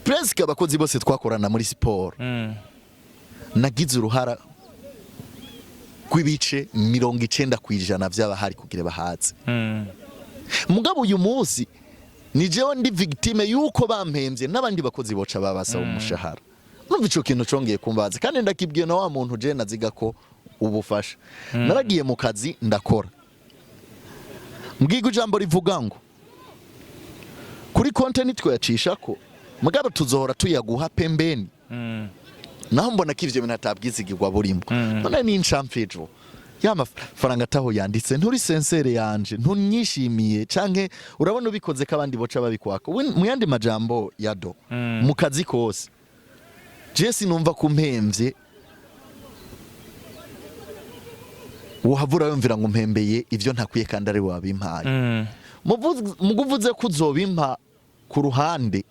presque abakozi bose twakorana muri siporo nagize uruhara rw'ibice 90% by'abahari kugira bahaze mugabo uyu munsi ni jewe ndi victime yuko bampembye n'abandi bakozi boca babasaba umushahara numva ico kintu congeye kumbaza kandi ndakibwiye na wa muntu je naziga ko ubufasha naragiye mu kazi ndakora mbwiga ijambo rivuga ngo kuri content twayacisha ko mugabo tuzohora tuyaguha pembeni naho mbona ko ivyo bintu atabwizigirwa burimo none ni inchamfejo ya mafaranga taho yanditse nturi sensere yanje ntunyishimiye canke urabona ubikoze ko abandi boca babikwaka mu yandi majambo yado mu kazi kose Jesse numva kumpemvye uhavura yumvira ngo mpembeye ivyo ntakwiye kandi ari wabimpaye muguvuze ko uzobimpa ku ruhande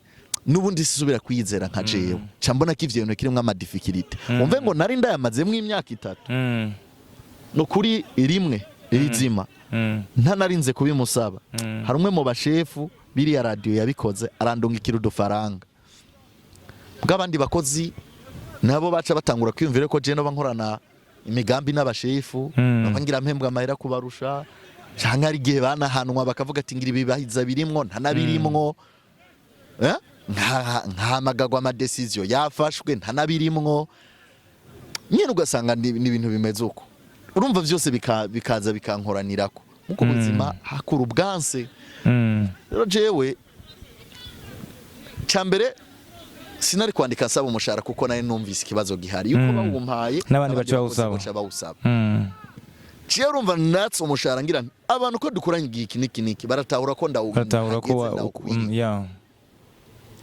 nubundi sisubira kwizera nka jewe cambona ko ivyo bintu kirimwe ama difficulty umve ngo nari ndayamazemwe imyaka 3 no kuri rimwe rizima ntanarinze kubimusaba hari umwe mu bashefu biri ya radio yabikoze arandungikira udufaranga bw'abandi bakozi nabo baca batangura kwiyumvira ko je no bankorana imigambi n'abashefu babangira mpembwa amahera kubarusha canke ari gihe banahanwa bakavuga ati ngira ibibahiza birimwo ntanabirimwo nkamagagwa ama decision yafashwe ntanabirimwo nyine ugasanga ni ibintu bimeze uko urumva byose bikaza bikankoranirako muko buzima hakura ubwanse rero jewe cyambere sinari kwandika nsaba umushahara kuko naye numvise ikibazo gihari yuko bawumpaye n'abandi baca bawusaba ciye urumva natse umushahara ngira abantu ko dukuranye iki niki baratahura ko baratahura ko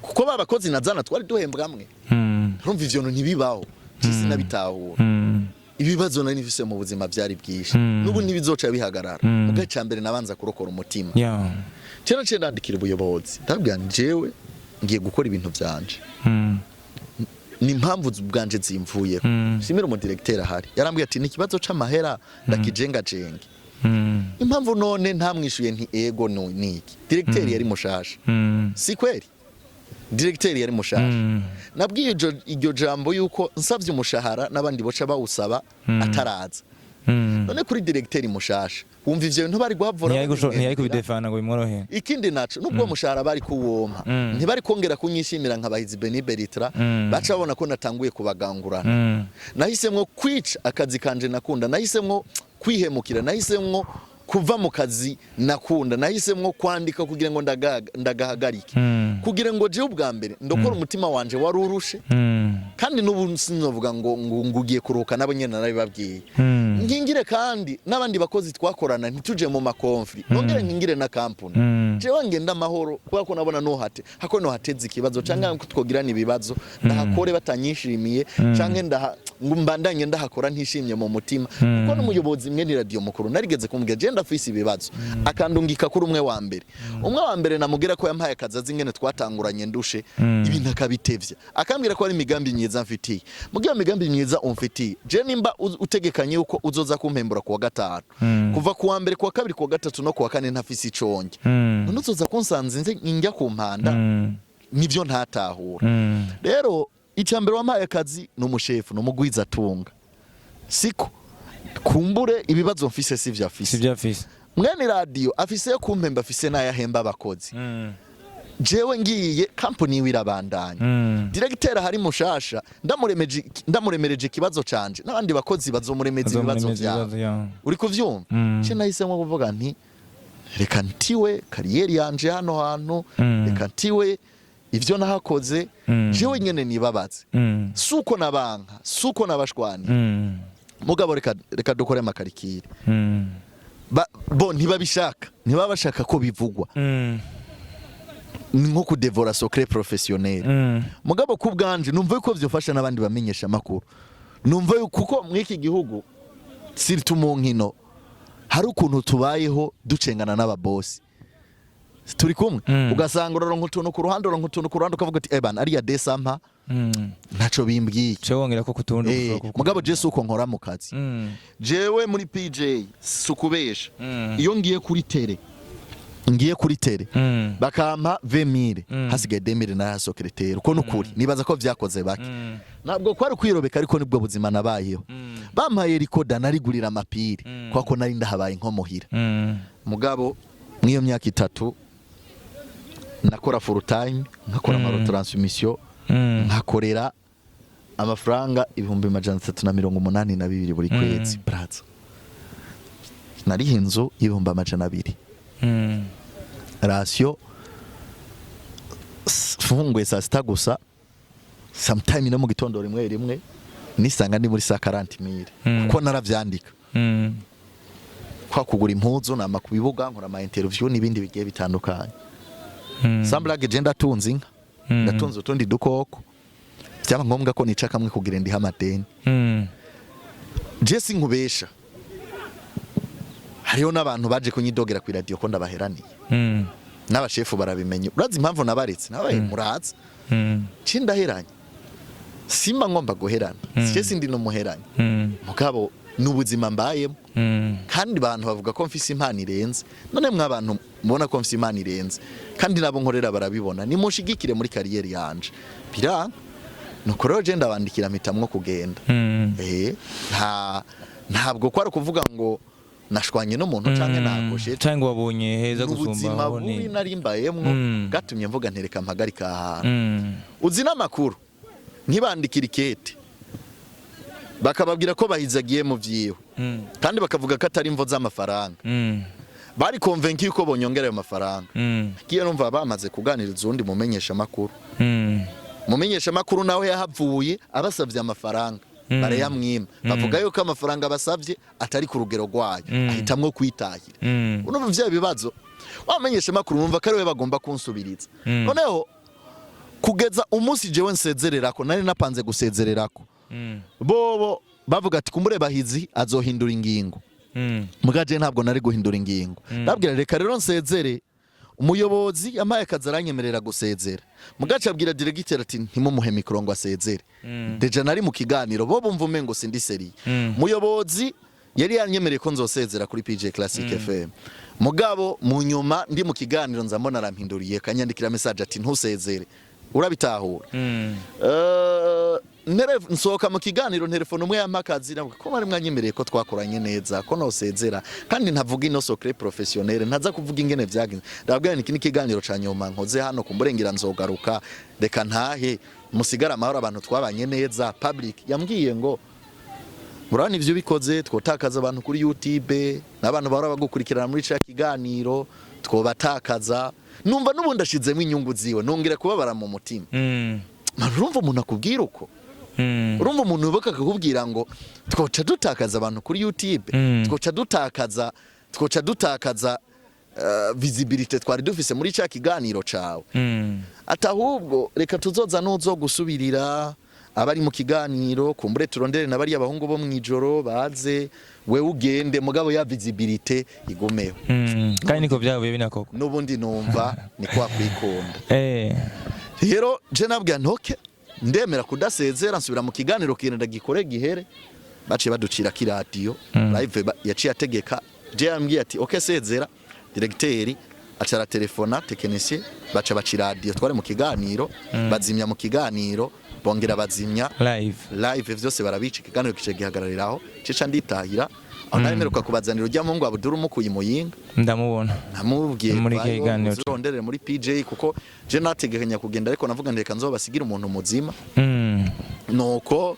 kuko babakozi nazana twari duhembwamwe urumva ivyo ntibibaho sinabitahura ibibazo nari nifise mu buzima byari bwinshi nubu ntibizoca bihagarara mugaca mbere nabanza kurokora umutima cyane ndandikira ubuyobozi ndabwira jewe ngiye gukora ibintu byanje ni impamvu bwanje zimvuye simira mu directeur ahari yarambwiye ati ni kibazo c'amahera ndakijenga jenge impamvu none ntamwishuye nti ego no niki directeur yari mushasha si kweri directeur yari mushasha nabwiye iryo jambo yuko nsavye umushahara nabandi boca bawusaba ataraza none kuri directeur mushasha wumva ivyo bintu bari guhavura ntiyari kubidefana ngo bimworohe ikindi naco nubwo mushahara bari kuwompa ntibari kongera kunyishimira nkabahizi Beni Beritra baca babona ko natanguye kubagangurana nahisemwo kwica akazi kanje nakunda nahisemwo kwihemukira nahisemwo kuva mu kazi nakunda nahisemwo kwandika kugira ngo ndagahagarike kugira ngo je ubwa mbere ndokora umutima wanje warurushe kandi nubu sinovuga ngo ngugiye kuruka nabo nyene narabibabwiye ngingire kandi nabandi bakozi twakorana ntituje mu makonfli nongere ngingire na company jewe ngenda amahoro kuko ko nabona no hako no hateze ikibazo canke kutwogirana ibibazo ndahakore batanyishimiye canke mbandanye ndahakora ntishimye mu mutima kuko n'umuyobozi mwe ni radio mukuru narigeze kumbwira je ndafise ibibazo akandungika kuri umwe wa mbere namubwira ko yampaye akazi azingene twatanguranye ndushe ibintu akabitevya akambwira ko ari imigambi myiza mfitiye mugiye migambi myiza umfitiye je nimba utegekanye uko uzoza kumpembura kuwa gatanu kuva kuwa mbere kuwa kabiri kuwa gatatu no kuwa kane ntafise iconge none uzoza kunsanze nze njya kumpanda nivyo ntatahura rero icambere wampaye akazi n'umushefu n'umugwiza atunga siko kumbure ibibazo mfise sivyo afise mwene radio afise yo kumpemba afise n'ayahemba abakozi jewe ngiye company wirabandanya directeur hari mushasha ndamuremereje kibazo canje nabandi bakozi bazomuremeza ibibazo byabo uri kuvyumva cyo nahisemwe kuvuga nti reka ntiwe kariyeri yanje hano hantu reka ntiwe ivyo nahakoze jewe nyene nibabaze suko nabanka suko nabashwani mugabo reka dukore amakarikire bo ntibabashaka ko bivugwa nko kudevora secret professionnel mugabo kubganje numva yuko vyofasha nabandi bamenyesha makuru numva yuko kuko mwiki gihugu sirtu mu nkino hari ukuntu tubayeho ducengana n'ababosi turi kumwe ugasanga uronka utuntu ku ruhande ukavuga ati ebana ariya desampa ntaco bimbwiye cyo wongera ko kutundi mugabo je suko nkora mu kazi jewe muri PJ sukubesha iyo ngiye kuri tele ngiye kuri tele bakampa 20,000 hasigaye 2000 na secrétaire uko nukuri nibaza ko vyakoze bake nabwo kwari kwirobeka ariko nibwo buzima nabayeho bampaye rikoda narigurira amapiri kwako nari ndahabaye nko muhira mugabo mwiyo myaka 3 nakora full time nkakora maro transmission nkakorera amafaranga 382 buri kwezi braza nari hinzo 200 ratio fungwe saa sita gusa sometime no mu gitondo rimwe nisanga ndi muri 40,000 kuko naravyandika kwa kugura impuzu nama kubibuga nkora ama interview nibindi bigiye bitandukanye samblage genda tunzi inka ndatunze utundi dukoko cyaba ngombwa ko nica kamwe kugira ndi hamadeni Jesse nkubesha hariho n'abantu baje kunyidogera ku radio ko ndabaheraniye n'abashefu barabimenye urazi impamvu nabaretse nabaye muraza cindaheranye simba ngomba guherana Jesse ndi no muheranye mugabo n'ubuzima mbayemo kandi abantu bavuga ko mfise impano irenze none mwa abantu mubona ko mfise impano irenze kandi nabo nkorera barabibona nimushigikire muri kariyeri yanje bira nuko rero je ndabandikira mitamwo kugenda ntabwo kwari kuvuga ngo nashwanye n'umuntu canke nakoshe cyangwa wabonye heza gusumba aho ni nari mbayemwo gatumye mvuga ntereka mpagarika ahantu uzi n'amakuru nkibandikira ikete bakababwira ko bahizagiye mu vyiwe kandi bakavuga ko atari imvo z'amafaranga bari convaincu ko bonyongera ayo mafaranga kiye numva bamaze kuganiriza undi mumenyesha makuru mumenyesha makuru nawe yahavuye abasavye amafaranga barayamwima bavuga yuko amafaranga basavye atari ku rugero rwayo ahitamwo kwitahira unumva vya bibazo wamenyesha makuru numva ko ari we bagomba kunsubiriza noneho kugeza umunsi jewe nsezererako nari napanze gusezererako bobo bavuga ati kumbure bahizi azohindura ingingo mugaje ntabwo nari guhindura ingingo ndabwira reka rero nsezere umuyobozi yamaye akazi aranyemerera gusezera mugace abwira directeur ati ntimumuhe mikro ngo asezere deja nari mu kiganiro bo bumva umengo sindi seri muyobozi yari yanyemereye ko nzosezera kuri PJ Classic FM mugabo mu nyuma ndi mu kiganiro nzambona arampinduriye kanyandikira message ati ntusezere urabitahura nsohoka mu kiganiro telefone umwe yampakazi ko bari mwanyemereye ko twakoranye neza ko nosezera kandi ntavuga ino secret professionnel ntaza kuvuga ingene vyagenze ndabwira niki kiganiro ca nyuma nkoze hano kumburengera nzogaruka reka ntahe musigara amahoro abantu twabanye neza public yambwiye ngo murani ivyo bikoze twotakaza abantu kuri YouTube n'abantu bahora bagukurikirana muri ca kiganiro twobatakaza numva nubundi ashizemo inyungu ziwe nongere kubabara mu mutima urumva umuntu akubwira uko urumva umuntu ubaka akakubwira ngo twoca dutakaza abantu kuri YouTube twoca dutakaza visibility twari dufise muri ca kiganiro cawe atahubwo reka tuzoza nuzo gusubirira abari mu kiganiro kumbure turondere nabari abahungu bo mwijoro baze we ugende mugabo ya visibility igumeho kandi niko byavuye binakoko nubundi numva ni kwa kwikunda rero je nabwira ntoke ndemera kudasezera nsubira mu kiganiro kinenda gikore gihere bace baducira ki radio live yaciye ategeka je yambwiye ati okay sezera directeur acara telefona technicien baca baci radio tware mu kiganiro bazimya mu kiganiro bongera bazimya live vyose barabica ikiganiro kice gihagarariraho cica nditahira aho naremeruka kubazanira ujya mu ngo Abdul mukuyi muyinga ndamubona namubwiye muri kiganiro turondere muri PJ kuko je nategekanya kugenda ariko navuga ndeka nzobasigira umuntu muzima nuko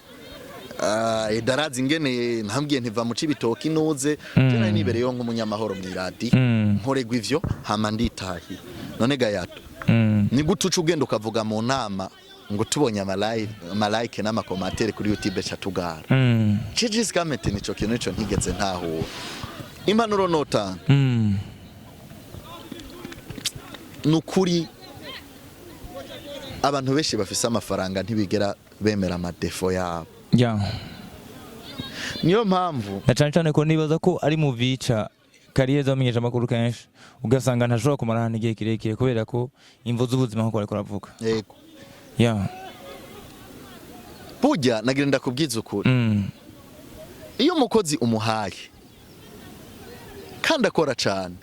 edarazi ingene ntambwiye ntiva mu cibitoki nuze je nari nibereyo nk'umunyamahoro mu iradi nkoregwa ivyo hama nditahira none gayato ni gutuca ugenda ukavuga mu nama ngo tubonye like n'amakomantere kuri YouTube catugara Jesse comment nico kintu nico ntigeze ntaho impanuro nota nukuri abantu benshi bafise amafaranga ntibigera bemera amadefo yabo niyo mpamvu cyane ko nibaza ko ari mu vica kariyeri zamenyesha makuru kenshi ugasanga ntashobora kumara hano igihe kirekire kubera ko imvo z'ubuzima nko ariko aravuga yego burya nagenda kubwiza ukuri iyo umukozi umuhaye kandi akora cyane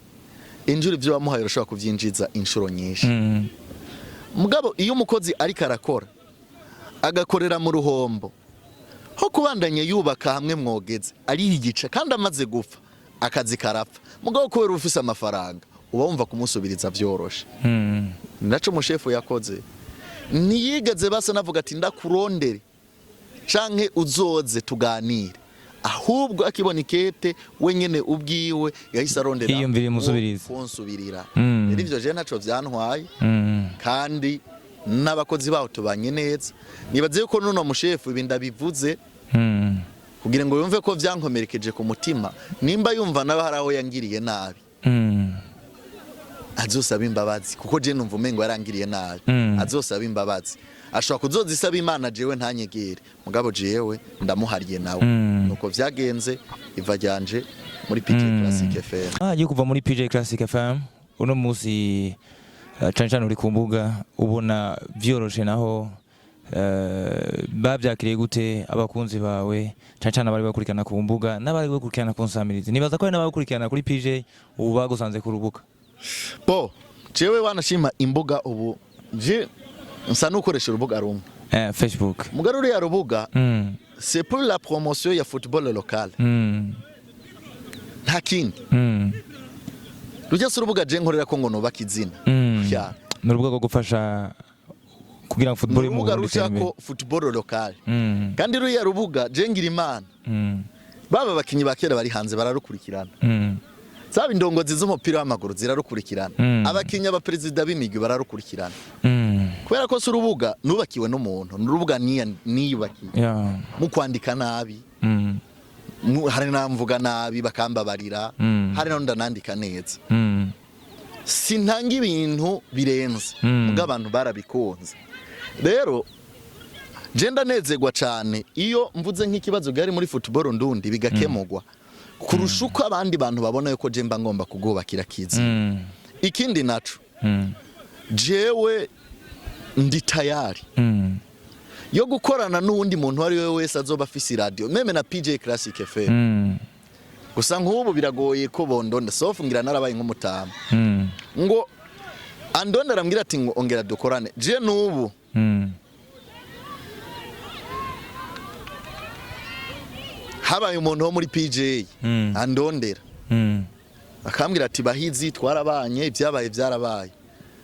injuri ibyo wamuhaye urashobora kuvyinjiza inshuro nyinshi mugabo iyo umukozi ariko arakora agakorera mu ruhombo ho kubandanye yubaka hamwe mwogeze ari igice kandi amaze gupfa akazi karapfa mugabo kubera ufise amafaranga uba wumva kumusubiriza vyoroshe naco umushefu yakoze ntiyigeze basa navuga ati ndakurondere canke uzoze tuganire ahubwo akibona ikete wenyene ubwiwe yahise arondera yiyumvira umusubiriza konsubirira rero ivyo je ntaco vyantwaye kandi n'abakozi baho tubanye neza nibaze yuko nuno mushefu ibi ndabivuze kugira ngo yumve ko vyankomerekeje ku mutima nimba yumva naba haraho yangiriye nabi azosaba imbabazi kuko je numva umengo yarangiriye nabi azosaba imbabazi ashobora kuzozisaba Imana jewe ntanyegere mugabo jewe ndamuhariye nawe nuko vyagenze iva ryanje muri PJ Classic FM yo kuva muri PJ Classic FM uno musi cyane uri ku mbuga ubona vyoroshe naho bavyakiriye gute abakunzi bawe cyane abari bakurikirana ku mbuga n'abari bakurikirana ku nsamirizi nibaza ko n'abakurikirana kuri PJ ubu bagusanze ku rubuga bo jewe wanashima imbuga ubu je nsa nukoresha urubuga rumwe Facebook mugaruri ya rubuga c'est pour la promotion ya football local nta kindi rujya su rubuga je nkorera ko ngo nubaka izina ya n'urubuga rwo gufasha kugira ngo football mu Burundi ko football local kandi ruya rubuga je ngira Imana baba bakinyi bakera bari hanze bararukurikirana zaba indongozi z'umupira w'amaguru zirarukurikirana abakinya aba president b'imigwi bararukurikirana kubera ko surubuga nubakiwe n'umuntu n'urubuga niyubakiye mu kwandika nabi hari namvuga nabi bakambabarira hari no ndanandika neza sintanga ibintu birenze bw'abantu barabikunze rero genda nezegwa cyane iyo mvuze nk'ikibazo gari muri football ndundi bigakemurwa kurusha uko abandi bantu babona yuko je mba ngomba kugubakira kizi ikindi naco jewe ndi tayari yo gukorana n'undi muntu ari we wese azoba afise radio meme na PJ Classic FM gusa nk'ubu biragoye ko bondonda sofungira narabaye nk'umutama ngo andonda arambwira ati ngo ongera dukorane je n'ubu habaye umuntu wo muri PJ andondera akambwira ati bahizi twarabanye ibyabaye byarabaye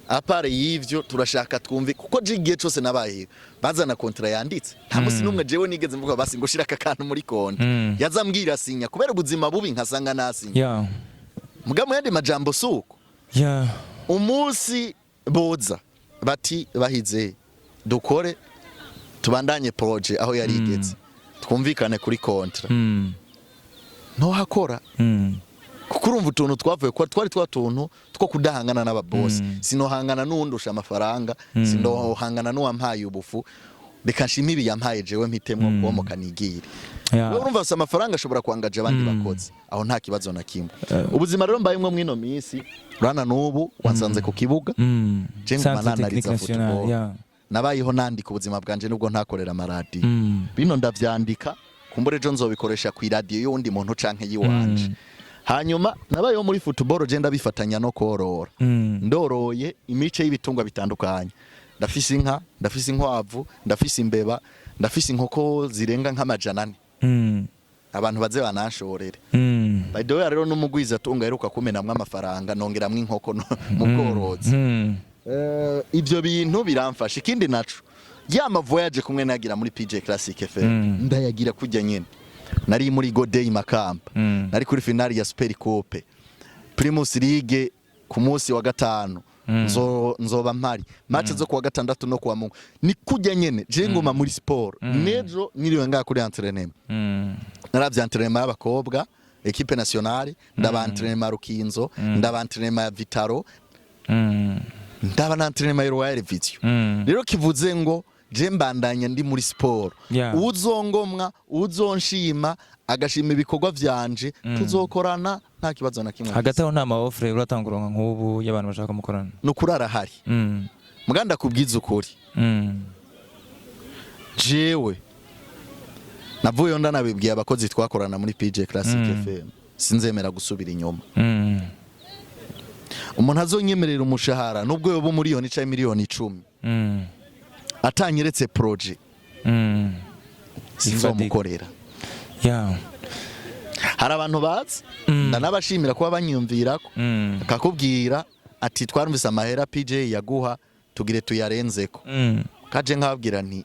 apare yivyo turashaka twumve kuko jigiye cyose nabaye bazana kontra yanditse nta musi numwe jewe nigeze mvuga basi ngo shiraka kantu muri kontra yazambwira sinya kubera ubuzima bubi nkasanga nasinya mugamo yandi majambo suko umusi boza bati bahize dukore tubandanye projet aho yari igeze twumvikane kuri kontra no hakora kuko urumva utuntu twavuye ko twari twatuntu two kudahangana n'ababosi sinohangana n'undusha amafaranga sinohangana n'uwampaye ubufu bikashima ibi yampaye jewe mpitemwo kubomo kanigire urumva se amafaranga ashobora kwangaje abandi bakozi aho nta kibazo na kimwe ubuzima rero mbayemwo mwino misi rana n'ubu wansanze ku kibuga je ngumana nariza football nabayeho nandika ubuzima bwanje nubwo ntakorera amaradi bino ndavyandika kumbure jo nzobikoresha ku radio y'undi muntu canke yiwanje hanyuma nabayeho muri football je ndabifatanya no korora ndoroye imice y'ibitungwa bitandukanye ndafise inka ndafise inkwavu ndafise imbeba ndafise inkoko zirenga nk'amajana 4 abantu baze banashorere by the way rero n'umugwiza tunga heruka kumenamwe amafaranga nongeramwe inkoko mu bworozi ibyo bintu biramfasha ikindi naco yama voyage kumwe nagira muri PJ Classic FM ndayagira kujya nyene nari muri Godey Makamba nari kuri finale ya Super Coupe Primus League ku munsi wa gatanu nzoba mpari match zo kuwa gatandatu no kuwa Mungu ni kujya nyene je ngoma muri sport nejo niriwe nga kuri entraînement naravye entraînement y'abakobwa equipe nationale ndaba entraînement Rukinzo ndaba entraînement ya Vitaro ndaba na entraînement ya Royal Vision rero kivuze ngo je mbandanya ndi muri sport uzongomwa uzonshima agashima ibikorwa vyanje tuzokorana nta kibazo na kimwe hagati aho nta ma offre uratanguronka nk'ubu y'abantu bashaka mukorana no kurara hari muganda kubwiza ukuri jewe navuye onda nabibwiye abakozi twakorana muri PJ Classic FM sinzemera gusubira inyuma umuntu azonyemerera umushahara nubwo yoba miliyoni cyangwa miliyoni 10 atanyeretse projet sinzomukorera. Hari abantu bazi ndanabashimira kuba banyumvirako akakubwira ati twarumvise amahera PJ yaguha tugire tuyarenzeko kaje nkabwira nti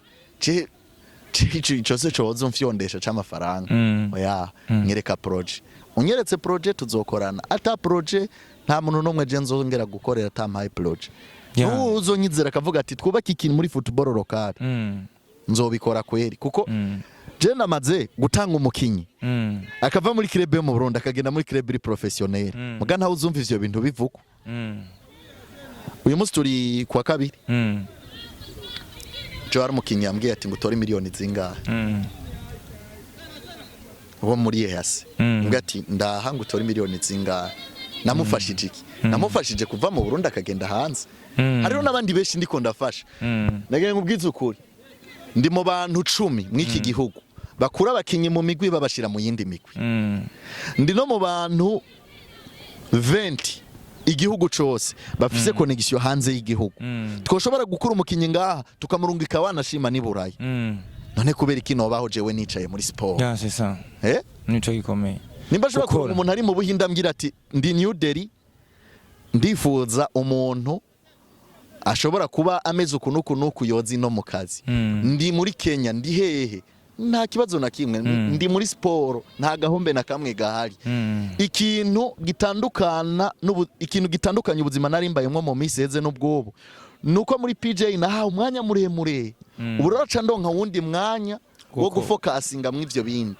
cyose cozo mfyondesha c'amafaranga oya nyereka projet unyeretse projet tuzokorana ata projet nta muntu nomwe je nzongera gukorera ta my projet uzonyizera kavuga ati twubaka ikintu muri football local nzobikora kweri kuko je namaze gutanga umukinyi akava muri club yo mu Burundi akagenda muri club iri professionnel muga ntawe uzumva ivyo bintu bivuko uyu munsi turi kwa kabiri jo ari umukinyi yambwiye ati ngo utore miliyoni zingahe uwo muri yase mbwa ati ndaha ngo utore miliyoni zingahe namufashije iki namufashije kuva mu Burundi akagenda hanze hariho nabandi benshi ndiko ndafasha nagire ngubwiza ukuri ndi mu bantu 10 mw'iki gihugu bakura abakinyi mu migwi babashira mu yindi migwi ndi no mu bantu 20 igihugu cose bafise connection hanze y'igihugu twoshobora gukura umukinyi ngaha tukamurungika wanashima ni Burayi none kubera iki nobaho jewe nicaye muri sport c'est ça nico gikomeye nimba shobora ko umuntu ari mu Buhinda mbwira ati ndi New Delhi ndifuza umuntu ashobora kuba ameze ukunuku yozi no mu kazi ndi muri Kenya ndi hehe nta kibazo na kimwe ndi muri sport nta gahombe na kamwe gahari ikintu gitandukanye ubuzima narimbayemo mu miseze n'ubwobo nuko muri PJ naha umwanya muremure uburora ndonka wundi mwanya wo gufokasinga mu ivyo bindi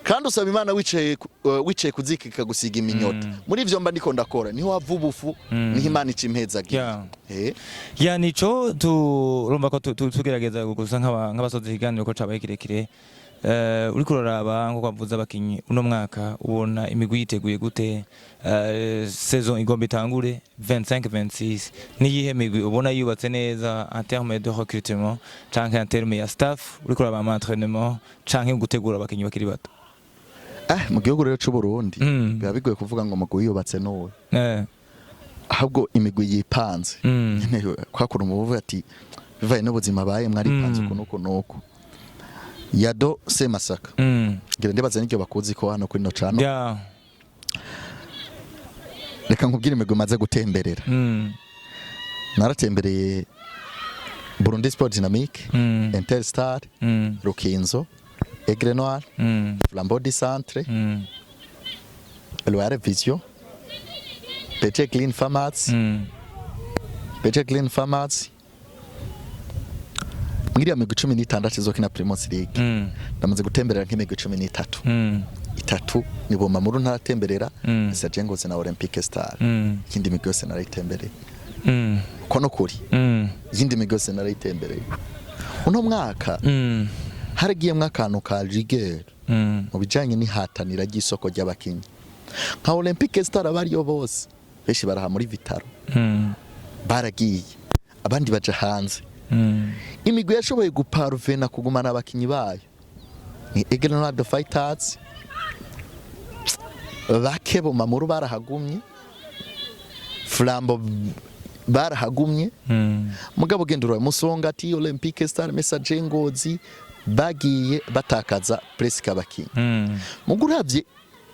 kandi usaba Imana wicaye kuzikika gusiga iminyota muri ivyo mba ndiko ndakora niho wavubufu niho Imana icimpezagira nico turumva ko tugerageza gusa nk'abasoza ikiganiro ko cabaye kirekire uri kuraraba nko kwavuza abakinyi uno mwaka ubona imigwi yiteguye gute saison igomba itangure 25-26 niyihe migwi ubona yubatse neza en terme de recrutement canke en terme ya staff uri kuraraba ama entraînement canke gutegura abakinyi bakiri bato mu gihugu rero c'u Burundi biba bigoye kuvuga ngo mugwi yubatse nowe ahubwo imigwi yipanze kwakura umuvuga ati bivaye n'ubuzima baye mwari panze kunuko Yado Semasaka ngira ndibaza n'icyo bakuzi ko hano kuri no cano reka nkubwire imigwi maze gutemberera naratembereye Burundi Sport Dynamique Interstar Rukinzo Aigle Noir Flambeau du Centre Loire Vision Petit Clean Pharmacy Ngiriya migwi 16 izokina Primus League ndamaze gutemberera nk'imigwi 13 itatu nibo mamuru ntaratemberera Sajengoze na Olympique Star ikindi migwi yose narayitembereye kono kuri yindi migwi yose narayitembereye uno mwaka haragiye mwakantu ka Ligue mu bijanye n'ihatanira ry'isoko ry'abakinyi nka Olympique Star abariyo bose beshi baraha muri Vitaro baragiye abandi baje hanze imigwi yashoboye guparvena kugumana abakinyi bayo ni Aigle Noir the Fighters bakebo mamuru barahagumye Flambo barahagumye mugabo gendura Musongati Olympique Star Message Ngozi bagiye batakaza presque abakinyi muguravye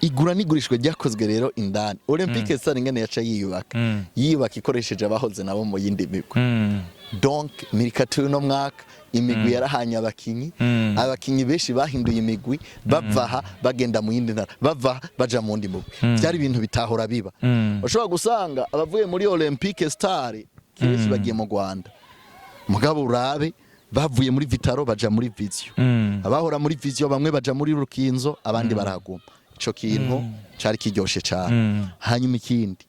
igura n'igurishwe ryakozwe rero indani Olympique Star ingene yaca yiyubaka ikoresheje abahoze nabo mu yindi migwi donc mirikatu no mwaka imigwi yarahanye abakinyi benshi bahinduye imigwi bavaha bagenda mu yindi ntara bava baja mu ndi mugwi byari ibintu bitahora biba ushobora gusanga abavuye muri Olympique Star kirisi bagiye mu Rwanda mugabo urabe bavuye muri Vitaro baja muri Vision abahora muri Vision bamwe baja muri Rukinzo abandi baraguma ico kintu cari kiryoshe cyane hanyuma ikindi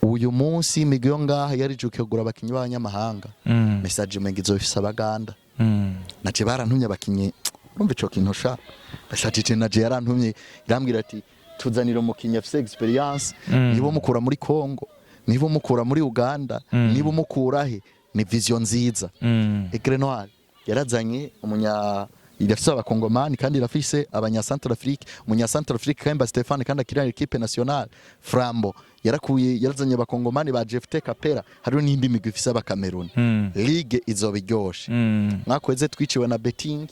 uyu munsi imigwi ngaha yarijukiye kugura abakinyi b'abanyamahanga message mengizo ifisa abaganda naje barantumye abakinyi numva ico kintu sha message naje yarantumye irambwira ati tuzanira umukinyi afise experience nibo mukura muri Congo nibo mukura muri Uganda nibo mukura he ni Vision nziza Aigle Noir yarazanye irafise abakongomani kandi irafise abanyacentre Afrique umunyacentre Afrique Kemba Stéphane kandi akira equipe nationale Frambo yarazanye abakongomani ba Jefte Kapera hariho n'indi migwi ifise abakameruni ligue izoba iryoshe mwakweze twiciwe na betting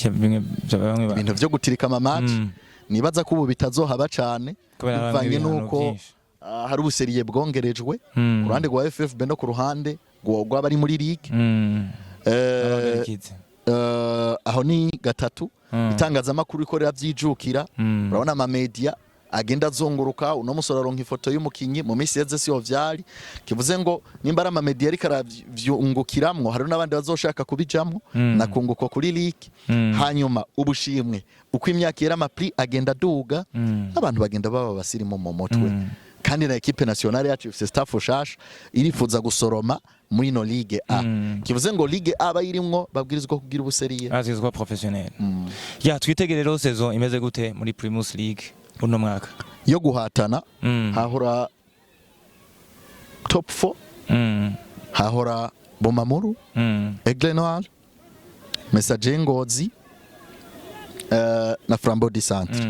ibintu vyo gutirika ama match nibaza ko ubu bitazohaba cyane bivanye nuko hari ubuseriye bwongerejwe ku ruhande rwa FFB no ku ruhande rw'abari muri ligue aho ni gatatu itangazamakuru ikorera vyijukira urabona ama media agenda azunguruka uno musoro aronka ifoto y'umukinyi mu minsi yeze siho vyari kivuze ngo nimba ari ama media ariko aravyungukiramwo hari n'abandi bazoshaka kubijamwo nakunguko kuri ligue hanyuma ubushimwe uko imyaka yera ama prix agenda duga abantu bagenda baba basirimo mu mutwe kandi na equipe nationale yacu ifise staff ushasha irifuza gusoroma muri no ligue A kivuze ngo ligue A bayirimwo babwirizwa kugira ubuseriye azizwa professionnel ya twitegerero saison imeze gute muri Primus League uno mwaka yo guhatana hahora top 4 hahora Bomamuru Aigle Noir Messager Ngozi na Flambeau du Centre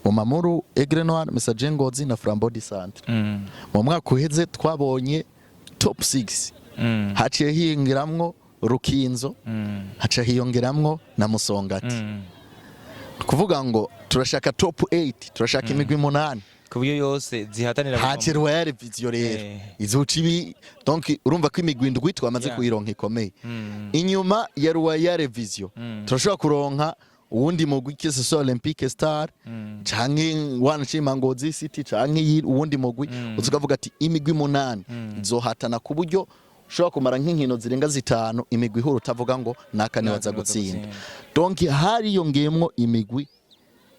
Bomamuru Aigle Noir Messager Ngozi na Flambeau du Centre mu mwaka uheze twabonye top 6 haciye hiyongeramwo Rukinzo haciye hiyongeramwo na Musongati kuvuga ngo turashaka top 8 turashaka imigwi 8 kuburyo yose zihatanira haci Royal Vision rero izuca ibi donc urumva ko imigwi ndwi twamaze kuyironka ikomeye inyuma ya Royal Vision turashobora kuronka uwundi mugwi kese Olympique Star canke wana Chima Ngozi City canke uwundi mugwi uzukavuga ati imigwi 8 izohatana ku buryo ushobora kumara nk'inkino zirenga 5 imigwi ihuru utavuga ngo nakane waza gutsinda donc hari yongeyemwo imigwi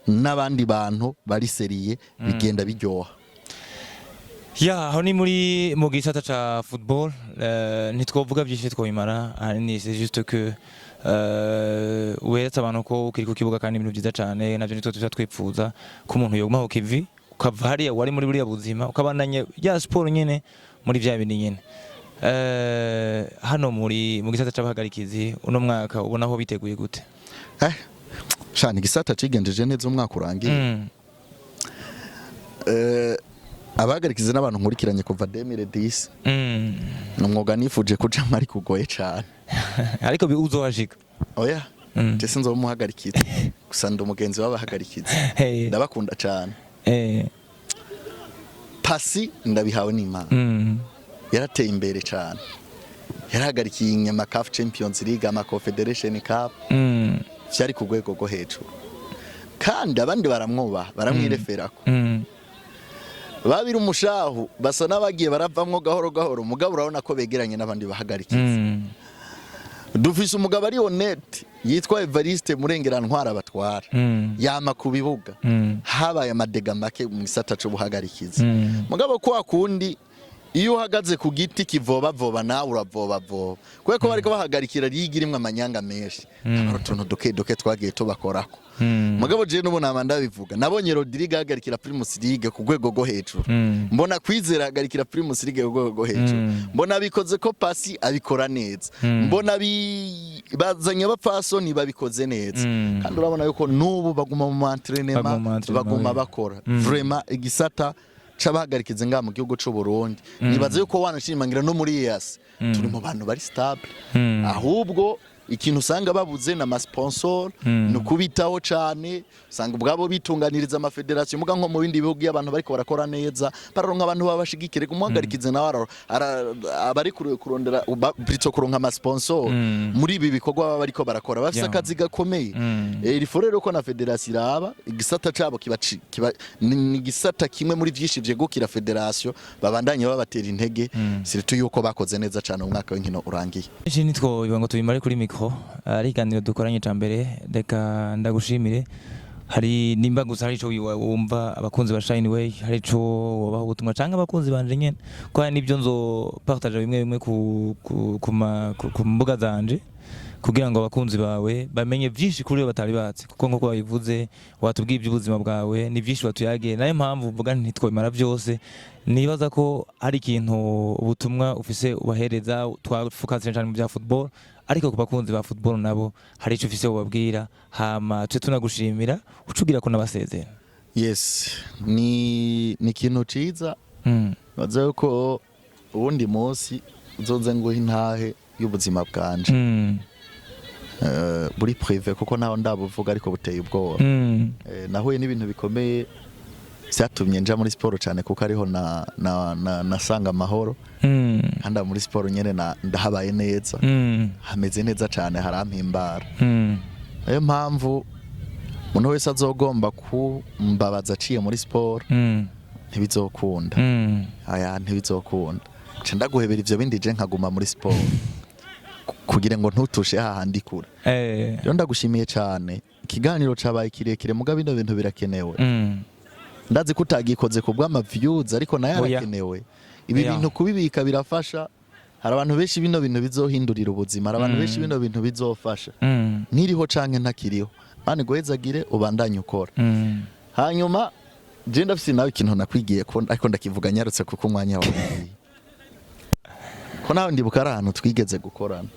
n'abandi bantu bari seriye bigenda biryoha ya aho ni muri mu gisata ca football ntitwovuga byinshi twobimara ni c'est juste que weretse abantu ko ukiri ku kibuga kandi ibintu byiza cyane navyo nitwo tuza twipfuza ko umuntu yogumaho kivi ukava hariya wari muri buriya buzima ukabandanya ya sport nyene muri vya bindi nyene hano muri mu gisata c'abahagarikizi uno mwaka ubona aho biteguye gute shani gisata cigenjeje neza umwaka urangiye abahagarikizi n'abantu nkurikiranye kuva 2010 n'umwuga nifuje kuja mari kugoye cyane ariko uzohashika oya tese nzomuhagarikiza gusa ndi umugenzi w'abahagarikizi ndabakunda cyane pasi ndabihawe n'Imana yarateye imbere cyane yarahagarikiye inyama CAF Champions League ama Confederation Cup cyari ku rwego rwo hejuru kandi abandi baramwubaha baramwireferako babiri umushahu basa n'abagiye baravamwo gahoro gahoro umugabo urabona ko begeranye n'abandi bahagarikiza dufise umugabo ari honnête yitwa Evariste Murengera ntwara batwara yama ku bibuga habaye amadega make mu gisata cyo buhagarikiza mugabo kwa kundi iyo uhagaze ku giti kivoba voba nawe uravoba voba kweko bariko bahagarikira rigirimwe amanyanga menshi abarutuntu duke twagiye tubakorako mugabo je n'ubu namanda bivuga nabonye Rodrigue ahagarikira Primus League ku rwego rwo hejuru mbona Kwizera ahagarikira Primus League ku rwego rwo hejuru mbona bikoze ko pasi abikora neza mbona bazanye abapfasoni babikoze neza kandi urabona yuko n'ubu baguma mu entraînement baguma bakora vraiment igisata c'abahagarikiza nga mu gihugu c'u Burundi nibaze yuko wanashimangira no muri EAS turi mu bantu bari stable ahubwo ikintu usanga babuze na sponsor no kubitaho cyane usanga ubwabo bitunganiriza ama federation muga nko mu bindi bihugu y'abantu bariko barakora neza pararonka abantu babashigikire kumuhagarikiza nawe abari kurondera brito kuronka ama sponsor muri ibi bikorwa baba bariko barakora bafise akazi gakomeye rero ko na federation iraba igisata cabo kiba ni gisata kimwe muri vyinshi vyegukira federation babandanye babatera intege siritu yuko bakoze neza cyane umwaka w'inkino urangiye nitwo bibango tubimare kuri ari iganiro dukoranye cyambere reka ndagushimire hari nimba gusa hari ico wumva abakunzi ba Shine Way hari ico wabaho ubutumwa canke abakunzi banje nyene ko hari nibyo nzo partage bimwe ku mbuga zanje kugira ngo abakunzi bawe bamenye byinshi kuri batari batse kuko nko babivuze watubwiye iby'ubuzima bwawe ni byinshi watuyagiye nayo mpamvu mvuga ntitwemara byose nibaza ko hari ikintu ubutumwa ufise ubahereza twafukazira cyane mu bya football ariko ku bakunzi ba football nabo hari ico ufise wabwira hama twe tunagushimira ucugira ko nabasezera. Yes, ni ikintu ciza baza yuko ubundi munsi uzoze nguha intahe y'ubuzima bwanje buri privé kuko naho ndabuvuga ariko buteye ubwoba. Nahuye n'ibintu bikomeye vyatumye nja muri sport cyane kuko ariho nasanga amahoro kandi muri sport nyene ndahabaye neza hameze neza cyane harampimbara. Ayo mpamvu umuntu wese azogomba kumbabaza aciye muri sport ntibizokunda. Aya ntibizokunda nca ndaguhebera ivyo bindi je nkaguma muri sport kugira ngo ntutushe hahandi kure. Rero ndagushimiye cyane ikiganiro cabaye kirekire muga bino bintu birakenewe. Ndazi kutagikoze ku bw'ama views ariko nayo arakenewe. Ibi bintu kubibika birafasha. Hari abantu benshi bino bintu bizohindurira ubuzima, hari abantu benshi bino bintu bizofasha. Niriho canke ntakiriho. Mani guhezagire ubandanye ukora. Hanyuma je ndafise nawe ikintu nakwigiye ko ariko ndakivuga nyarutse kuko umwanya wawe. Ko nawe ndibuka ari ahantu twigeze gukorana.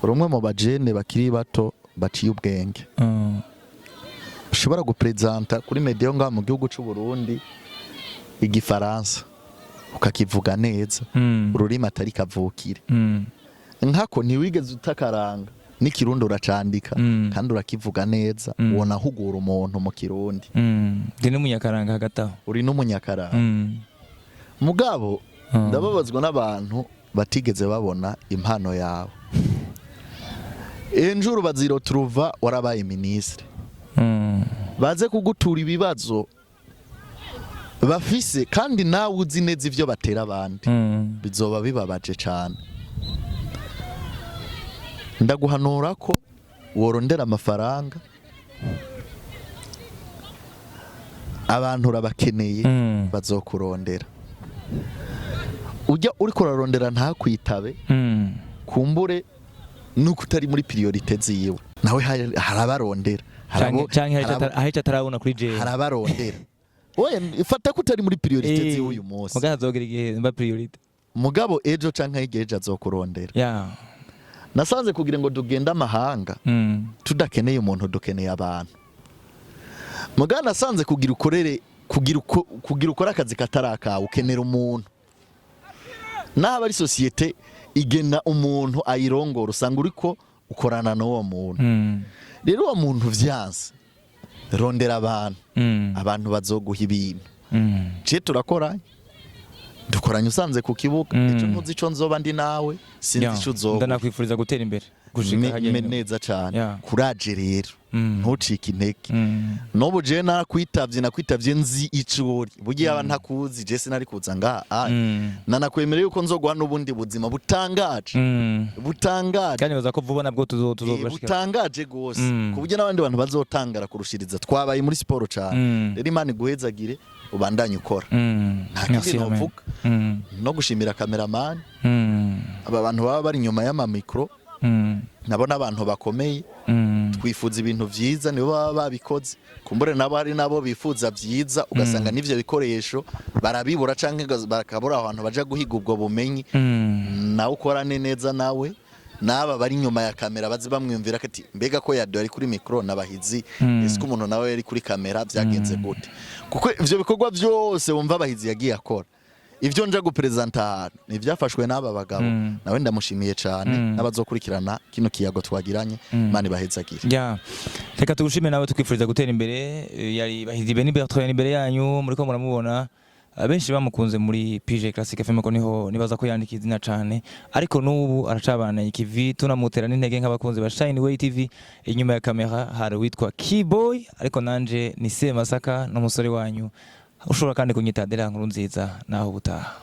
Urumwe mu bajene bakiri bato baciye ubwenge. Ushobora gupresenta kuri media ngaho mu gihugu cy'u Burundi igifaransa ukakivuga neza ururimi atari kavukire. Nkako ntiwigeze utakaranga n'ikirundi uracandika kandi urakivuga neza ubona hugura umuntu mu kirundi. Ndi n'umunyakaranga hagataho. Uri n'umunyakaranga. Mugabo ndababazwa n'abantu batigeze babona impano yawe. Enjuru baziro truva warabaye ministre. Baze kugutura ibibazo bafise kandi nawe uzi neza ivyo batera abandi bizoba bibabaje cyane. Ndaguhanura ko worondera amafaranga abantu urabakeneye bazokurondera. Ujya uri kurarondera ntakwitabe kumbure nuko utari muri priorite ziwe nawe harabarondera ahecha atarabona kuri je harabarondera. Oya fata ko utari muri priorite ziwe uyu munsi mugaha azogera igihe mba priorite mugabo ejo canke igihe azokurondera. Nasanze kugira ngo tugende amahanga tudakeneye umuntu dukeneye abantu. Mugabo nasanze kugira ukora akazi kataraka ukenera umuntu. Naba ari societe igena umuntu ayirongora usanga uriko ukorana n'uwo muntu. Rero uwo muntu vyanse rondera abantu bazoguha ibintu. Je turakora dukoranye usanze ku kibuga ejo ntuzi ico nzoba ndi nawe sinzi ico uzoba. Ndanakwifuriza gutera imbere gushika hajye neza cyane. Kuraje rero ntucike intege. Nobu je nakwitavye nzi icuri bugiye aba ntakuzi je sinari kuza ngaha nanakwemereye yuko nzoguha n'ubundi buzima butangaje kandi baza ko vuba nabwo tuzobashika butangaje gose kuburyo n'abandi bantu bazotangara kurushiriza. Twabaye muri sport cyane rero Imana iguhezagire ubandanye ukora. Nta kindi novuga no gushimira cameraman aba bantu baba bari nyuma y'ama micro nabo n'abantu bakomeye. Twifuza ibintu vyiza nibo baba babikoze kumbure nabo hari nabo bifuza vyiza ugasanga n'ivyo bikoresho barabibura canke bakabura abantu baja guhiga ubwo bumenyi. Nawe ukorane neza nawe naba bari nyuma ya kamera bazi bamwumvira kati mbega ko yado ari kuri micro nabahizi ese ko umuntu nawe yari kuri kamera byagenze gute kuko ivyo bikorwa byose wumva abahizi yagiye akora. Ivyo nja gupresenta nivyafashwe n'aba bagabo nawe ndamushimiye cyane n'abazokurikirana kino kiyago twagiranye. Mani bahezagire. Reka tugushime nawe tukwifuriza gutera imbere. Yari Bahizi Benny Bertrand imbere yanyu muriko muramubona. Abenshi bamukunze muri PJ Classic FM ko niho nibaza ko yandika izina cyane ariko n'ubu aracabana ikivi tunamutera n'intege nk'abakunzi ba Shine Way TV. Inyuma ya kamera hari witwa Keyboy ariko nanje ni Semasaka n'umusore wanyu. Ushobora kandi kunyita Dela Nkuru nziza naho butaha.